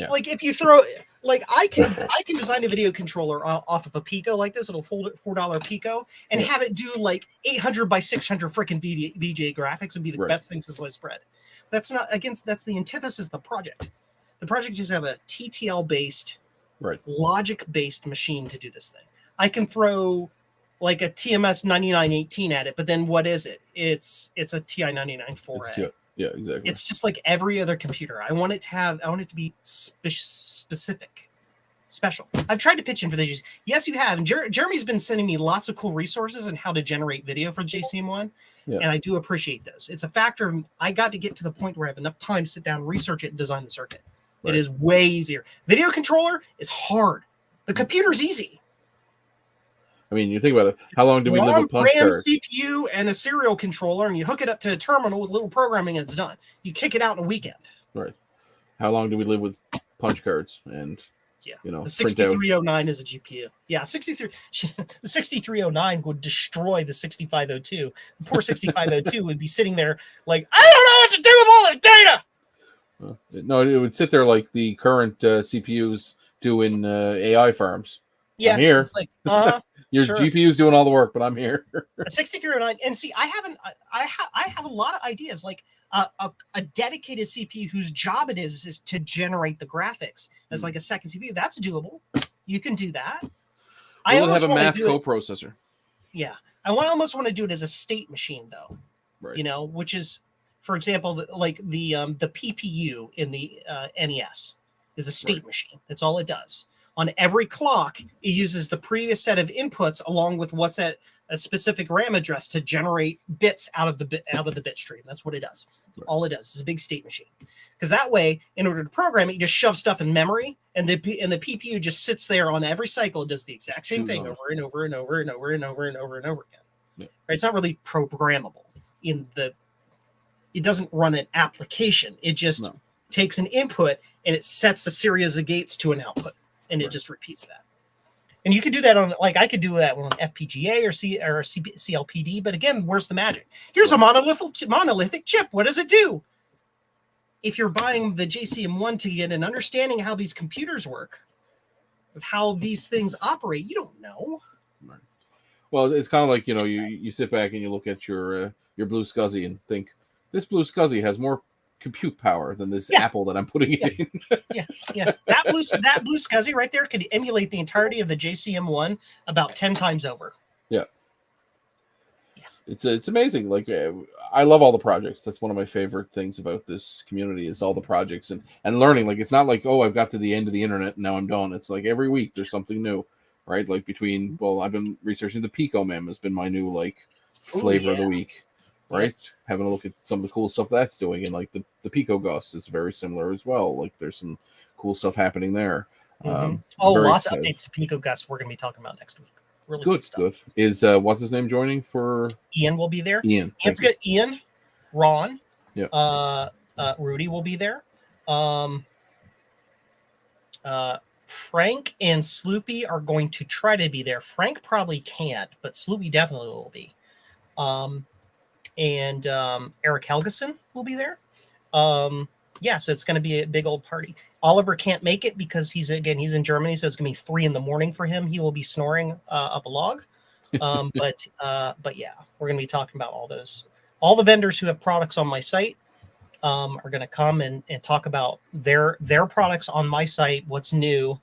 Like if you throw, like I can design a video controller off of a Pico like this, little $4 Pico, and have it do like 800 by 600 freaking VGA graphics and be the best thing since sliced bread. That's not that's the antithesis of the project. The project just have a TTL based, logic based machine to do this thing. I can throw like a TMS 9918 at it, but then what is it? It's a TI 994A. Yeah, exactly. It's just like every other computer. I want it to be specific, special. I've tried to pitch in for these. Yes, you have. And Jeremy's been sending me lots of cool resources on how to generate video for JCM1. Yeah. And I do appreciate those. It's a factor of, I got to get to the point where I have enough time to sit down, research it, and design the circuit. It is way easier. Video controller is hard. The computer's easy. I mean, you think about it. How long do we live with punch cards? CPU and a serial controller, and you hook it up to a terminal with a little programming, and it's done. You kick it out in a weekend. Right. How long do we live with punch cards? And the 6309 is a GPU. Yeah, the 6309 would destroy the 6502. The poor 6502 would be sitting there like, I don't know what to do with all this data. No, it would sit there like the current CPUs do in AI farms. Yeah, I'm here. It's like, Your GPU's doing all the work, but I'm here. A 6309, and see, I have a lot of ideas, like a dedicated CPU whose job it is to generate the graphics as like a second CPU. That's doable. You can do that. I almost have a math coprocessor. Yeah, I almost want to do it as a state machine, though. Right. You know, which is, for example, like the PPU in the NES is a state machine. That's all it does. On every clock, it uses the previous set of inputs along with what's at a specific RAM address to generate bits out of the bit stream. That's what it does. Right. All it does is a big state machine. Because that way, in order to program it, you just shove stuff in memory, and the PPU just sits there on every cycle. It does the exact same thing over and over and over and over and over and over and over again. Yeah. Right? It's not really programmable. It doesn't run an application. It just takes an input and it sets a series of gates to an output. And it just repeats that. And you could do that on, like, I could do that on FPGA or CLPD. But again, where's the magic? Here's a monolithic chip. What does it do? If you're buying the JCM1 to get an understanding of how these computers work, of how these things operate, you don't know. Right. Well, it's kind of like, you sit back and you look at your Blue SCSI and think, this Blue SCSI has more compute power than this Apple that I'm putting in. Yeah. That blue SCSI right there could emulate the entirety of the JCM1 about 10 times over. Yeah. It's amazing. Like I love all the projects. That's one of my favorite things about this community is all the projects and learning. Like it's not like, oh, I've got to the end of the internet and now I'm done. It's like every week there's something new, right? Like between, well, I've been researching the Pico Mem has been my new like Ooh, flavor of the yeah. week, right? Having a look at some of the cool stuff that's doing, and like the Pico Gus is very similar as well. Like there's some cool stuff happening there. Oh, Very lots of excited. updates to Pico Gus we're going to be talking about next week. Really Good, stuff. good. Is what's his name joining for Ian will be there. Ian? Ian's good. Ian, Ron, Yeah. Rudy will be there. Frank and Sloopy are going to try to be there. Frank probably can't, but Sloopy definitely will be. And Eric Helgeson will be there. Yeah, so it's going to be a big old party. Oliver can't make it because he's in Germany, so it's going to be 3 a.m. for him. He will be snoring up a log. But yeah, we're going to be talking about all those. All the vendors who have products on my site are going to come and talk about their products on my site, what's new,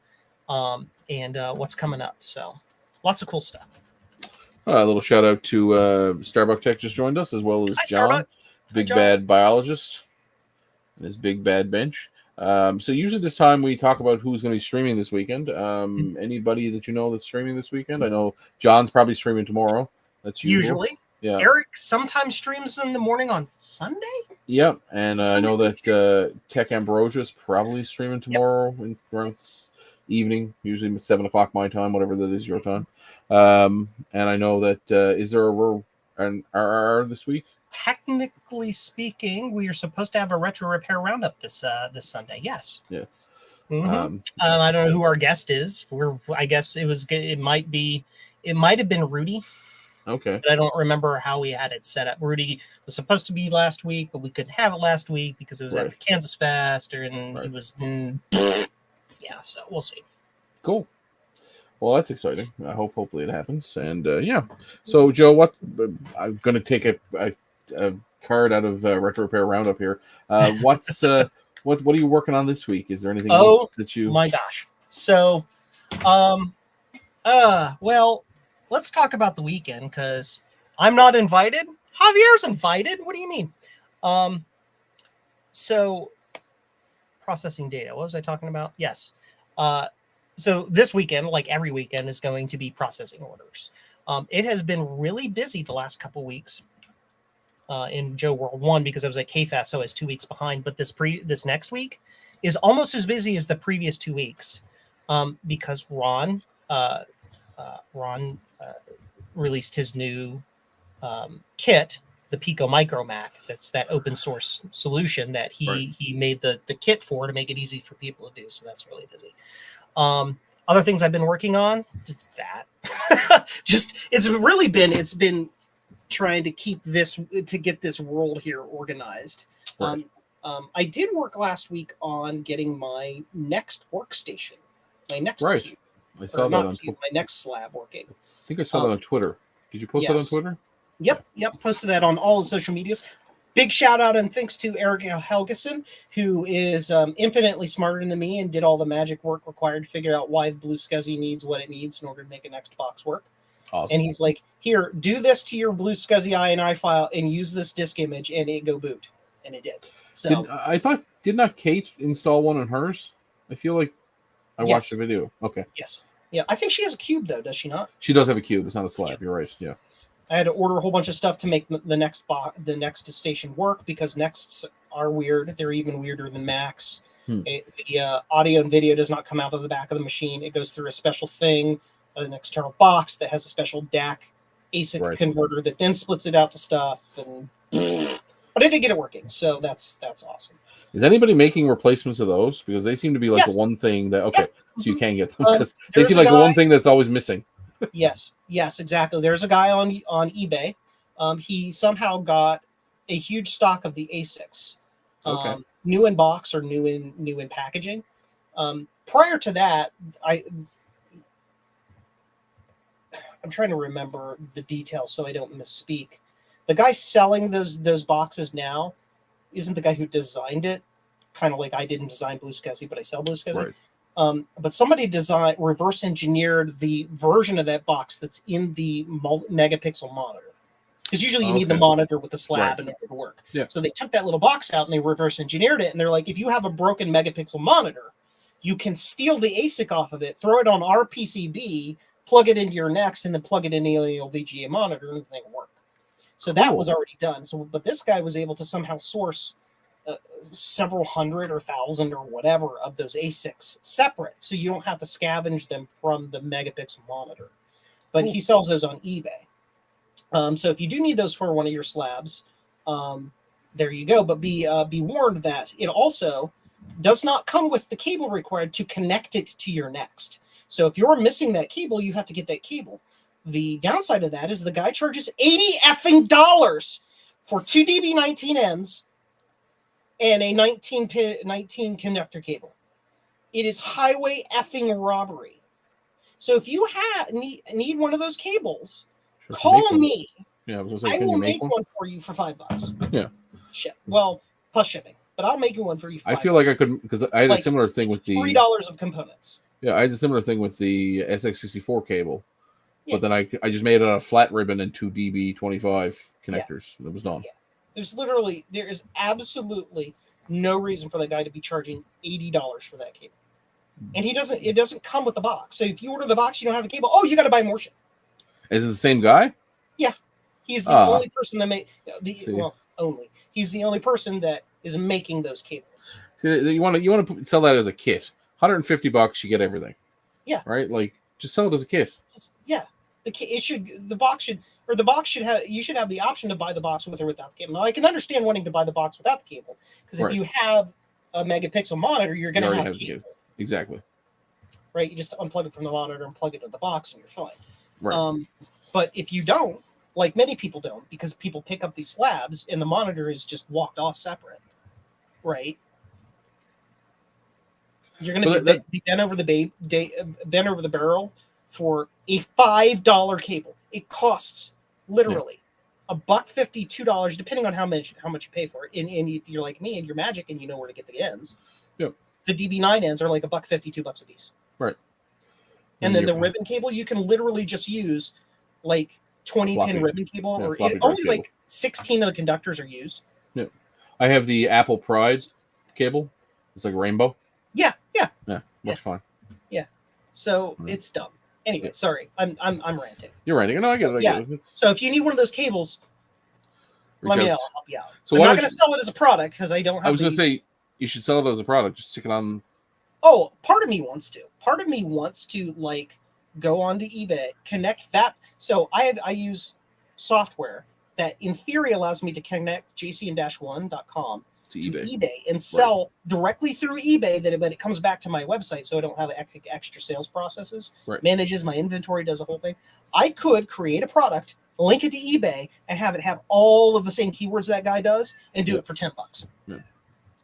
and what's coming up. So lots of cool stuff. A little shout out to Starbuck Tech just joined us, as well as Hi, John, Starbuck. big John. bad biologist, and his big bad bench. So usually this time we talk about who's going to be streaming this weekend. Anybody that you know that's streaming this weekend? I know John's probably streaming tomorrow. That's usual. Usually. Yeah. Eric sometimes streams in the morning on Sunday. Yep, and I know that Tech Ambrosia is probably streaming tomorrow in around evening, usually 7 o'clock my time, whatever that is your time. And I know that is there an RR this week? Technically speaking, we are supposed to have a retro repair roundup this Sunday. Yes. Yeah. Mm-hmm. I don't know who our guest is. I guess it might have been Rudy. Okay. But I don't remember how we had it set up. Rudy was supposed to be last week, but we couldn't have it last week because it was after Kansas Fest, and he was in. Yeah, so we'll see. Cool. Well, that's exciting. Hopefully it happens. And yeah. So Joe, what I'm going to take a card out of Retro Repair Roundup here. What's what are you working on this week? Is there anything else that you? Oh my gosh! So, well, let's talk about the weekend because I'm not invited. Javier's invited. What do you mean? So processing data. What was I talking about? Yes. So this weekend, like every weekend, is going to be processing orders. It has been really busy the last couple weeks in Joe World 1 because I was at KFAS, so I was 2 weeks behind. But this next week is almost as busy as the previous 2 weeks because Ron released his new kit, the Pico Micro Mac. That's that open source solution that he made the kit for to make it easy for people to do. So that's really busy. Other things I've been working on, just that. It's been trying to get this world here organized. Right. I did work last week on getting my next workstation, my next cube. I saw that on my next slab working. I think I saw that on Twitter. Did you post that on Twitter? Yep. Posted that on all the social medias. Big shout out and thanks to Eric Helgeson, who is infinitely smarter than me and did all the magic work required to figure out why Blue SCSI needs what it needs in order to make a next box work. Awesome. And he's like, here, do this to your Blue SCSI INI file and use this disk image and it go boot. And it did. So did not Kate install one on hers? I feel like I watched the video. Okay. Yes. Yeah. I think she has a cube though, does she not? She does have a cube. It's not a slab. Yeah. You're right. Yeah. I had to order a whole bunch of stuff to make the next station work because nexts are weird. They're even weirder than Macs. The audio and video does not come out of the back of the machine. It goes through a special thing, an external box that has a special DAC ASIC converter that then splits it out to stuff. But I did get it working, so that's awesome. Is anybody making replacements of those? Because they seem to be like the one thing that so you can get them because they seem like the one thing that's always missing. Yes, exactly. There's a guy on eBay. He somehow got a huge stock of the ASICs, new in box or new in packaging. Prior to that, I'm trying to remember the details so I don't misspeak. The guy selling those boxes now isn't the guy who designed it. Kind of like I didn't design Blue SCSI, but I sell Blue SCSI. Right. But somebody reverse engineered the version of that box that's in the megapixel monitor. because usually you need the monitor with the slab in order to work. Yeah. So they took that little box out and they reverse engineered it, and they're like, if you have a broken megapixel monitor, you can steal the ASIC off of it, throw it on our PCB, plug it into your Next, and then plug it in the VGA monitor, and the thing will work. So that was already done. So, but this guy was able to somehow source several hundred or thousand or whatever of those ASICs separate, so you don't have to scavenge them from the megapixel monitor. But he sells those on eBay. So if you do need those for one of your slabs, there you go. But be warned that it also does not come with the cable required to connect it to your Next. So if you're missing that cable, you have to get that cable. The downside of that is the guy charges $80 for 2 DB19Ns and a 19 connector cable. It is highway effing robbery. So if you need one of those cables, call me. Yeah, I was gonna say, I will make one for you for $5. Yeah. Ship. Well, plus shipping. But I'll make you one for you. I feel like I could, because I had a similar thing with the $3 of components. Yeah, I had a similar thing with the SX64 cable, but then I just made it out of flat ribbon and 2 DB25 connectors. And it was done. Yeah. There is absolutely no reason for that guy to be charging $80 for that cable. And it doesn't come with the box. So if you order the box, you don't have a cable. Oh, you got to buy more shit. Is it the same guy? Yeah. He's the only person that he's the only person that is making those cables. So you want to sell that as a kit. $150, you get everything. Yeah. Right? Like, just sell it as a kit. The box should have, you should have the option to buy the box with or without the cable. Now, I can understand wanting to buy the box without the cable, because if you have a megapixel monitor, you're going to have a cable. Exactly. Right? You just unplug it from the monitor and plug it into the box and you're fine. Right. But if you don't, like many people don't, because people pick up these slabs and the monitor is just walked off separate, right? You're going to be bent over the barrel for a $5 cable. It costs literally $1.50, $2, depending on how much you pay for it. And if you're like me and you're magic and you know where to get the ends, the DB9 ends are like $1.50, $2 a piece. Right. And then the ribbon cable, you can literally just use like 20-pin ribbon cable, or only like 16 of the conductors are used. Yeah. I have the Apple Pride cable. It's like rainbow. Yeah. Much fun. Yeah. So it's dumb. Anyway, sorry. I'm ranting. You're ranting. No, I get it. So if you need one of those cables, let me know. I'll help you out. So I'm not going to sell it as a product because I don't have. I was going to say you should sell it as a product. Just stick it on. Oh, part of me wants to. Part of me wants to like go onto eBay, connect that. So I use software that in theory allows me to connect jcn-1.com to eBay and sell directly through eBay, but it comes back to my website, so I don't have extra sales processes. Manages my inventory, does the whole thing. I could create a product, link it to eBay, and have it have all of the same keywords that guy does, and do it for $10.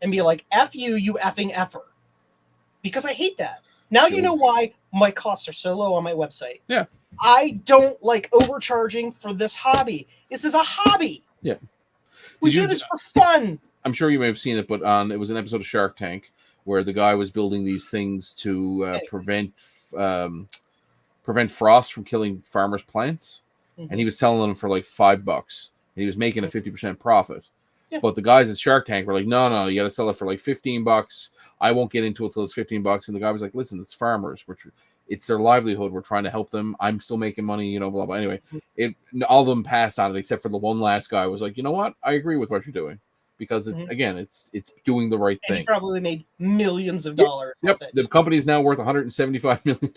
And be like, F you, you effing effer. Because I hate that. Now you know why my costs are so low on my website. Yeah. I don't like overcharging for this hobby. This is a hobby. Yeah. We do this for fun. I'm sure you may have seen it, but it was an episode of Shark Tank where the guy was building these things to prevent frost from killing farmers' plants, and he was selling them for like $5, and he was making a 50% profit. Yeah. But the guys at Shark Tank were like, no, you got to sell it for like $15. I won't get into it till it's $15. And the guy was like, listen, it's farmers. It's their livelihood. We're trying to help them. I'm still making money, blah, blah. Anyway, all of them passed on it except for the one last guy who was like, you know what? I agree with what you're doing. Because, again, it's doing the right thing. He probably made millions of dollars. Yep. The company is now worth $175 million.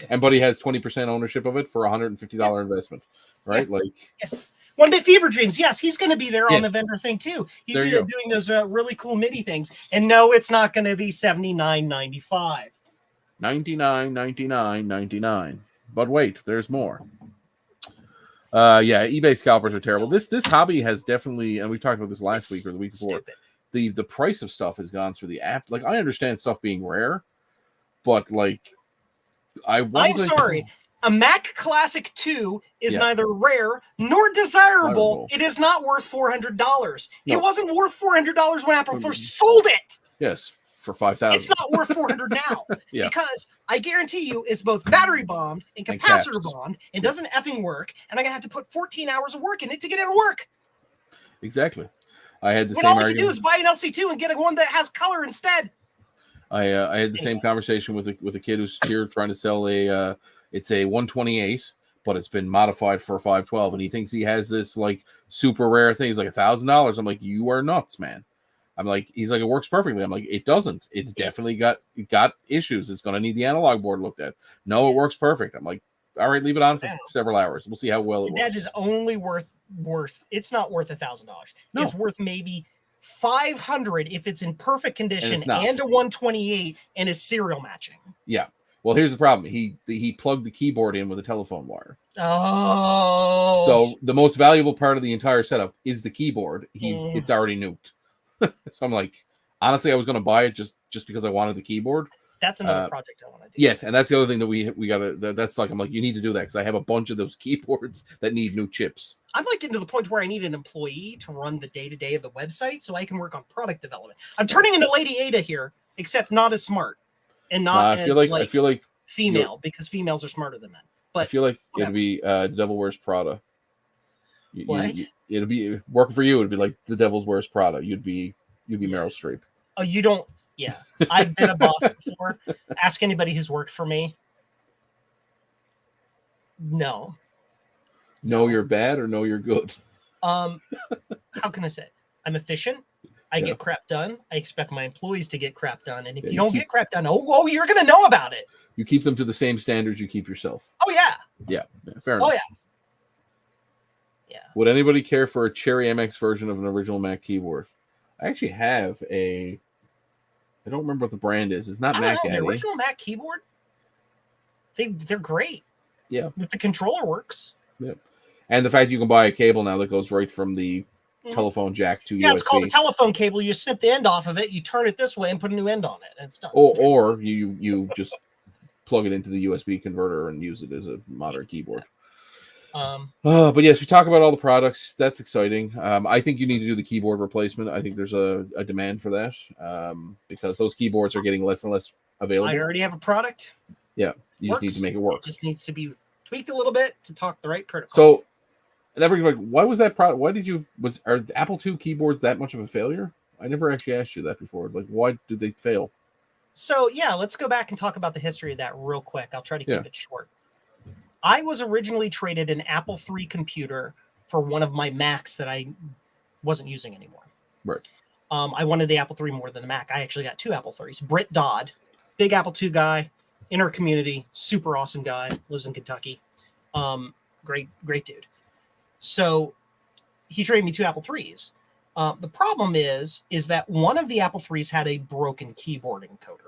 And Buddy has 20% ownership of it for a $150 investment. Right? Like... One Day Fever Dreams. Yes, he's going to be there on the vendor thing too. He's doing those really cool MIDI things. And no, it's not going to be $79.95. $99.99. But wait, there's more. eBay scalpers are terrible. This hobby has definitely, and we talked about this last week or the week before. The price of stuff has gone through the app. Like, I understand stuff being rare, but like, I'm sorry. A Mac Classic 2 is neither rare nor desirable. It is not worth $400. No. It wasn't worth $400 when Apple first sold it. Yes. for 5,000. It's not worth 400 now Yeah. because I guarantee you it's both battery bombed and And capacitor caps. bombed and doesn't effing work. And I have to put 14 hours of work in it to get it to work. Exactly. I had the When same all you argument. can do is buy an LC2 and get a one that has color instead. I had the same conversation with a kid who's here trying to sell it's a 128, but it's been modified for a 512, and he thinks he has this like super rare thing. He's like $1,000. I'm like, you are nuts, man. I'm like, he's like, it works perfectly. I'm like, it doesn't. It's definitely got issues. It's gonna need the analog board looked at. No, it works perfect. I'm like, all right, leave it on for several hours. We'll see how well it works. That is only worth. It's not worth $1,000. No. It's worth maybe 500 if it's in perfect condition and a 128 and is serial matching. Yeah. Well, here's the problem. He plugged the keyboard in with a telephone wire. Oh. So the most valuable part of the entire setup is the keyboard. It's already nuked. So I'm like, honestly, I was going to buy it just because I wanted the keyboard. That's another project I want to do. Yes, and that's the other thing that we got to. That's like, I'm like, you need to do that because I have a bunch of those keyboards that need new chips. I'm like getting to the point where I need an employee to run the day-to-day of the website so I can work on product development. I'm turning into Lady Ada here, except not as smart and not I feel like female, because females are smarter than men. But I feel like whatever. It'd be The Devil Wears Prada. What? It'd be working for you. It'd be like The Devil's Wears Prada. You'd be Meryl Streep. Oh, you don't. Yeah, I've been a boss before. Ask anybody who's worked for me. No. No, you're bad, or no, you're good. How can I say it? I'm efficient. I get crap done. I expect my employees to get crap done. And if you don't get crap done, you're going to know about it. You keep them to the same standards you keep yourself. Oh, yeah. Yeah, fair enough. Oh, yeah. Yeah. Would anybody care for a Cherry MX version of an original Mac keyboard? I actually have I don't remember what the brand is. It's not Mac. The original Mac keyboard, they're great. Yeah. If the controller works. Yeah. And the fact you can buy a cable now that goes right from the telephone jack to USB. Yeah, it's called a telephone cable. You snip the end off of it, you turn it this way and put a new end on it, and it's done. Or you just plug it into the USB converter and use it as a modern keyboard. But yes, we talk about all the products. That's exciting. I think you need to do the keyboard replacement. I think there's a demand for that because those keyboards are getting less and less available. I already have a product. Yeah, you just need to make it work. It just needs to be tweaked a little bit to talk the right protocol. So that brings me back. Why was that product? Are the Apple II keyboards that much of a failure? I never actually asked you that before. Like, why did they fail? So yeah, let's go back and talk about the history of that real quick. I'll try to keep it short. I was originally traded an Apple III computer for one of my Macs that I wasn't using anymore. Right. I wanted the Apple III more than the Mac. I actually got two Apple IIIs. Britt Dodd, big Apple II guy, in our community, super awesome guy, lives in Kentucky. Great dude. So he traded me two Apple IIIs. The problem is that one of the Apple IIIs had a broken keyboard encoder.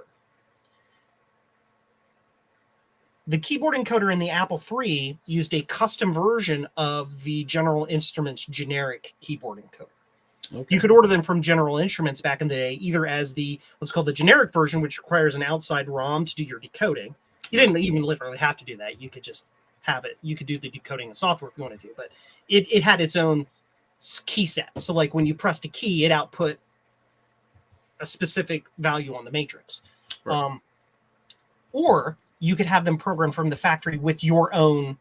The keyboard encoder in the Apple III used a custom version of the General Instruments generic keyboard encoder. Okay. You could order them from General Instruments back in the day, either as what's called the generic version, which requires an outside ROM to do your decoding. You didn't even literally have to do that. You could just have it. You could do the decoding in software if you wanted to, but it had its own key set. So like when you pressed a key, it output a specific value on the matrix. Right. Or you could have them programmed from the factory with your own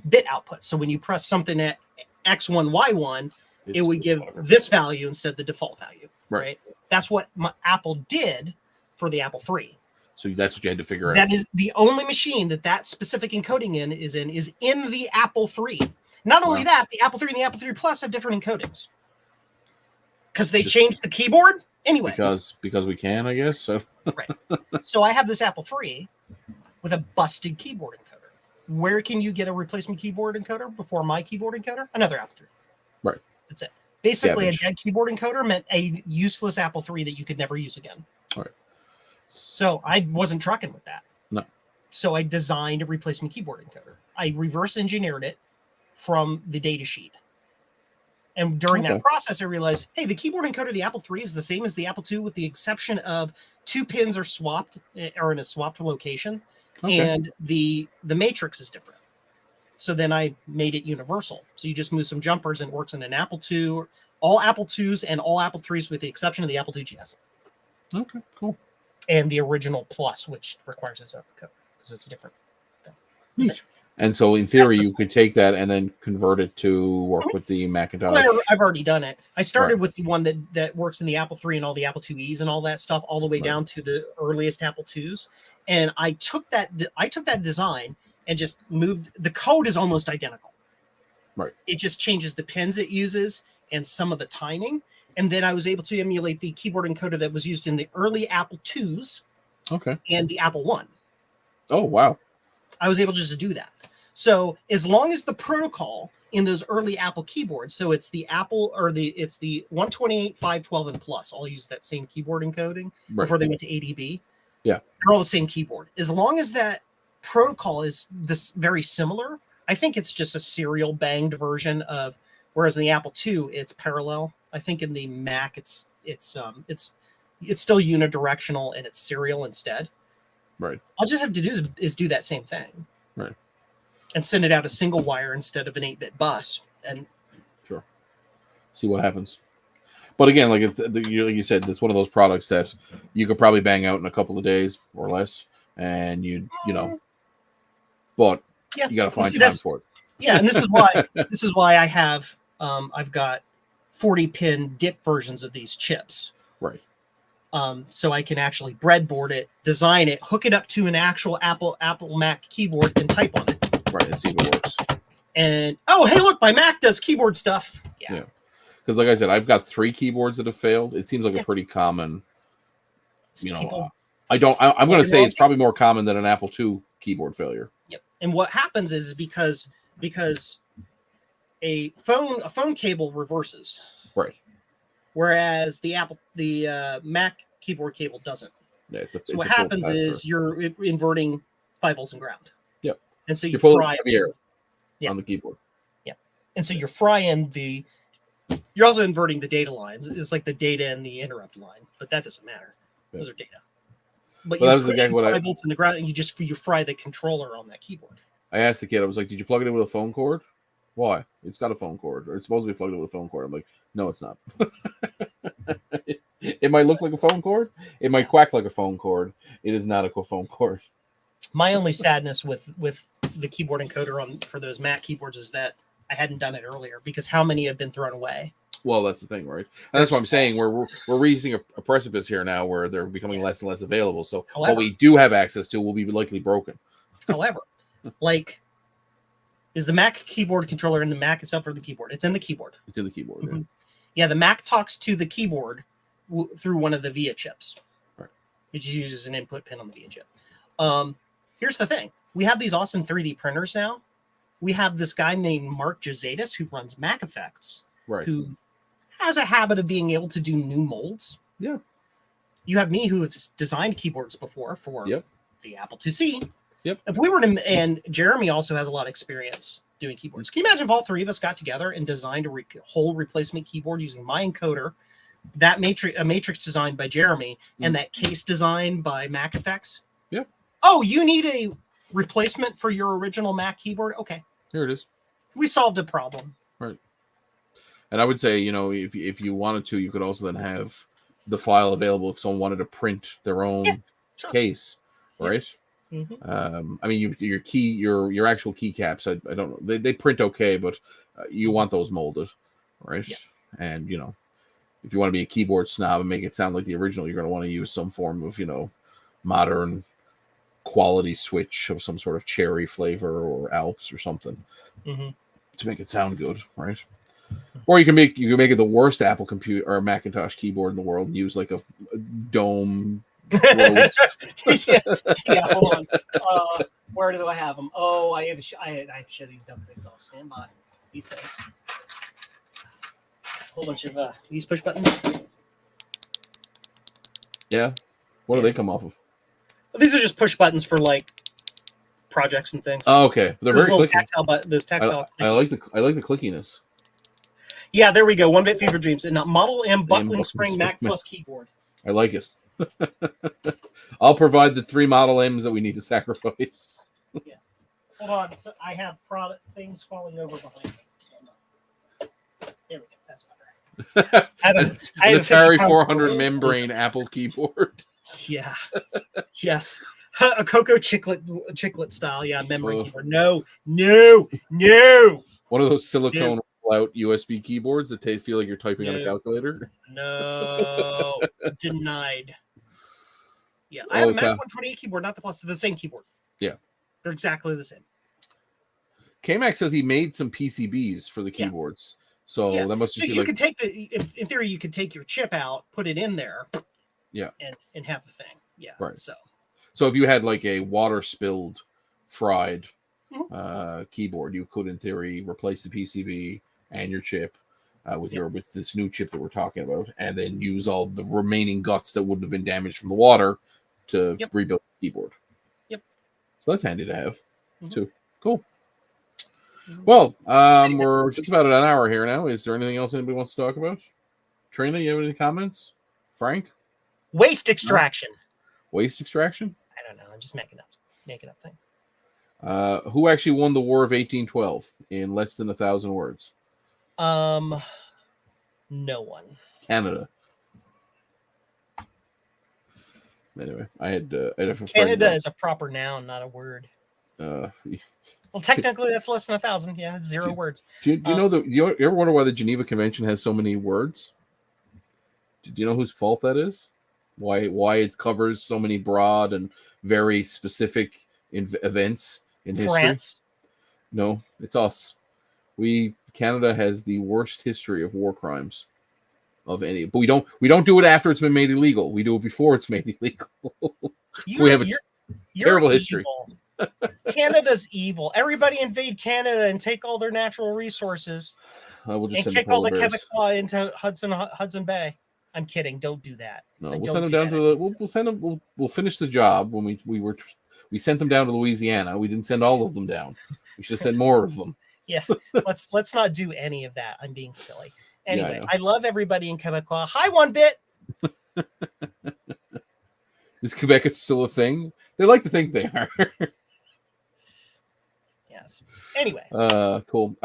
bit output. So when you press something at X1, Y1, it would give this value instead of the default value. Right? That's what Apple did for the Apple III. So that's what you had to figure out. That is the only machine that specific encoding is in the Apple III. Not only that, the Apple III and the Apple III Plus have different encodings. Because they changed the keyboard anyway. Because we can, I guess. So right. So I have this Apple III with a busted keyboard encoder. Where can you get a replacement keyboard encoder before my keyboard encoder? Another Apple III. Right. That's it. Basically, a dead keyboard encoder meant a useless Apple III that you could never use again. All right. So I wasn't trucking with that. No. So I designed a replacement keyboard encoder. I reverse engineered it from the data sheet. And during that process, I realized, hey, the keyboard encoder of the Apple III is the same as the Apple II with the exception of two pins are swapped or in a swapped location. Okay. And the matrix is different. So then I made it universal. So you just move some jumpers and it works in an Apple II, all Apple IIs and all Apple IIIs with the exception of the Apple II GS. Okay, cool. And the original Plus, which requires its own code because it's a different thing. Neat. And so, in theory, you could take that and then convert it to work with the Macintosh. Well, I've already done it. I started Right. with the one that works in the Apple III and all the Apple IIes and all that stuff, all the way down to the earliest Apple IIs. And I took that design and just moved. The code is almost identical. Right. It just changes the pins it uses and some of the timing. And then I was able to emulate the keyboard encoder that was used in the early Apple IIs. Okay. And the Apple I. Oh, wow. I was able just to do that. So as long as the protocol in those early Apple keyboards, so it's the Apple or it's the 128, 512, and Plus, all use that same keyboard encoding before they went to ADB. Yeah. They're all the same keyboard. As long as that protocol is this very similar, I think it's just a serial banged version of, whereas in the Apple II, it's parallel. I think in the Mac, it's still unidirectional and it's serial instead. Right. All I just have to do is do that same thing. Right. And send it out a single wire instead of an 8-bit bus. And sure. See what happens. But again, like you said, it's one of those products that you could probably bang out in a couple of days or less, and you but you got to find time for it. Yeah, and this is why I have I've got 40-pin DIP versions of these chips. Right. So I can actually breadboard it, design it, hook it up to an actual Apple Mac keyboard, and type on it. Right, and see if it works. And hey, look, my Mac does keyboard stuff. Yeah. Because, like I said, I've got 3 keyboards that have failed. It seems like a pretty common. I'm going to say it's probably more common than an Apple II keyboard failure. Yep. And what happens is because a phone cable reverses. Right. Whereas the Mac keyboard cable doesn't. Yeah, so what happens is you're inverting 5 volts and ground. Yep. And so you fry Javier on the keyboard. Yeah. And so you're frying you're also inverting the data lines. It's like the data and the interrupt line, but that doesn't matter. Yeah. Those are data. But you're pushing 5 volts in the ground and you fry the controller on that keyboard. I asked the kid, I was like, did you plug it in with a phone cord? Why? It's got a phone cord, or it's supposed to be plugged in with a phone cord. I'm like, no, it's not. It might look like a phone cord. It might quack like a phone cord. It is not a phone cord. My only sadness with the keyboard encoder for those Mac keyboards is that I hadn't done it earlier, because how many have been thrown away? Well, that's the thing, right? And that's what I'm saying. We're reaching a precipice here now where they're becoming less and less available. So what we do have access to will be likely broken. However, is the Mac keyboard controller in the Mac itself or the keyboard? It's in the keyboard. It's in the keyboard. Mm-hmm. Yeah, the Mac talks to the keyboard through one of the VIA chips. Right. It just uses an input pin on the VIA chip. Here's the thing. We have these awesome 3D printers now. We have this guy named Mark Jozatis who runs Mac Effects, right, who has a habit of being able to do new molds. Yeah. You have me who has designed keyboards before for the Apple IIc. Yep. If we were to, and Jeremy also has a lot of experience doing keyboards. Can you imagine if all 3 of us got together and designed a whole replacement keyboard using my encoder, a matrix designed by Jeremy, and that case designed by Mac Effects? Yeah. Oh, you need a replacement for your original Mac keyboard? Okay. Here it is. We solved a problem. Right. And I would say, if you wanted to, you could also then have the file available if someone wanted to print their own case, right? Mm-hmm. I mean, your actual keycaps, I don't know, they print okay, but you want those molded, right? Yeah. And if you want to be a keyboard snob and make it sound like the original, you're going to want to use some form of modern quality switch of some sort of cherry flavor or Alps or something to make it sound good, right? Or you can make it the worst Apple computer or Macintosh keyboard in the world and use like a dome. Yeah, hold on. Where do I have them? Oh, I have to show these dumb things off. Stand by. These things. A whole bunch of these push buttons. Yeah. What do they come off of? These are just push buttons for projects and things. Oh, okay. They're very clicky. Tactile. I like the clickiness. Yeah, there we go. 1-bit fever dreams and Model M buckling spring Mac Plus keyboard. I like it. I'll provide the 3 Model M's that we need to sacrifice. Yes. Hold on. So I have product things falling over behind me. There we go. That's better. I have An a Atari 50-pound 400 membrane Apple keyboard. Yeah. Yes. A Cocoa chiclet style. Yeah. Membrane Oh. keyboard. No. No. No. One of those silicone out USB keyboards that feel like you're typing on a No. calculator. No. Denied. Yeah. I have a Mac 128 keyboard, not the Plus. They're the same keyboard. Yeah. They're exactly the same. K-Mac says he made some PCBs for the keyboards. So that must just be you like... could take in theory, you could take your chip out, put it in there. Yeah. And have the thing. Yeah. Right. So if you had like a water spilled fried keyboard, you could in theory replace the PCB and your chip with this new chip that we're talking about, and then use all the remaining guts that wouldn't have been damaged from the water to rebuild the keyboard. Yep. So that's handy to have too. Cool. Well, we're just about at an hour here now. Is there anything else anybody wants to talk about? Trina, you have any comments? Frank? Waste extraction. Waste extraction? I don't know. I'm just making up things. Who actually won the War of 1812 in less than 1,000 words? No one. Canada. Anyway, I had a friend. Canada is a proper noun, not a word. Well, technically, that's less than 1,000. Yeah, it's 0 words. Do you know you ever wonder why the Geneva Convention has so many words? Do you know whose fault that is? Why it covers so many broad and very specific events in history? France? No, it's us. Canada has the worst history of war crimes of any, but we don't do it after it's been made illegal. We do it before it's made illegal. We have a terrible history. Canada's evil. Everybody invade Canada and take all their natural resources We'll just and kick all the Quebecois into Hudson Bay. I'm kidding. Don't do that. No, we'll send them down to we'll send them. We'll finish the job when we sent them down to Louisiana. We didn't send all of them down. We should send more of them. Yeah, let's not do any of that. I'm being silly. Anyway, I love everybody in Quebecois. Hi, 1-bit. Is Quebec still a thing? They like to think they are. Yes. Anyway. Cool.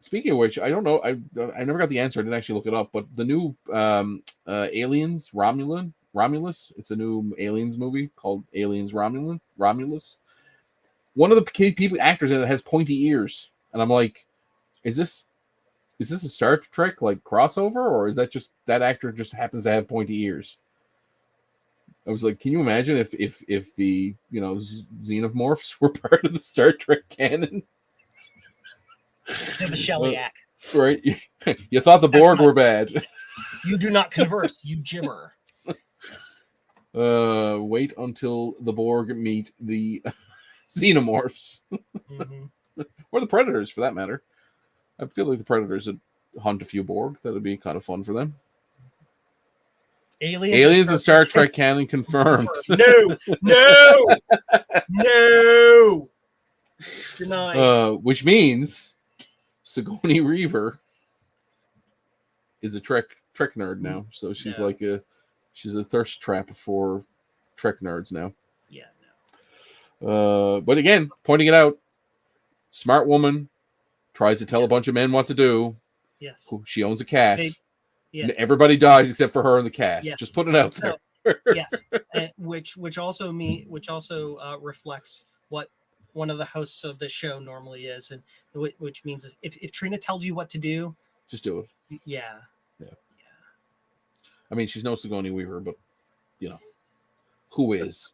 Speaking of which, I don't know. I never got the answer. I didn't actually look it up. But the new Aliens Romulus. It's a new Aliens movie called Aliens Romulus. One of the actors in it has pointy ears, and I'm like, is this a Star Trek like crossover, or is that just that actor just happens to have pointy ears? I was like, can you imagine if the xenomorphs were part of the Star Trek canon? They're the Shellyak. Right? You thought the Borg were bad. You do not converse, you gibber. Yes. Wait until the Borg meet the xenomorphs. Or the Predators, for that matter. I feel like the Predators would hunt a few Borg. That would be kind of fun for them. Aliens and Star Trek canon confirmed. No. Denied. Which means Sigourney Weaver is a Trek nerd now. So she's she's a thirst trap for Trek nerds now. Yeah, no. But again, pointing it out, smart woman tries to tell a bunch of men what to do. Yes. She owns a cat. Yeah. Everybody dies except for her and the cat. Yes. Just putting it out there. Yes. And which also reflects what one of the hosts of the show normally is, and which means if Trina tells you what to do, just do it. Yeah. I mean, she's no Sigourney Weaver, but who is?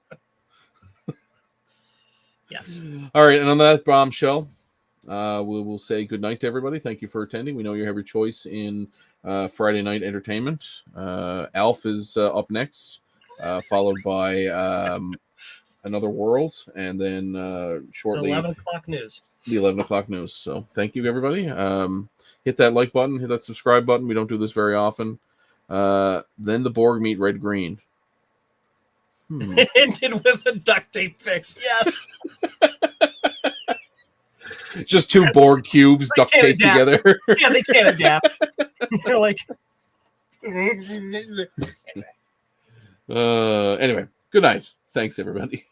Yes. All right, and on that bombshell, we will say good night to everybody. Thank you for attending. We know you have your choice in Friday night entertainment. Alf is up next, followed by Another World, and then shortly the 11 o'clock news. The 11 o'clock news. So thank you, everybody. Hit that like button, hit that subscribe button. We don't do this very often. Then the Borg meet Red Green. Ended with a duct tape fix. Yes. Just two Borg cubes duct taped together. Yeah, they can't adapt. They're like. Anyway, good night. Thanks, everybody.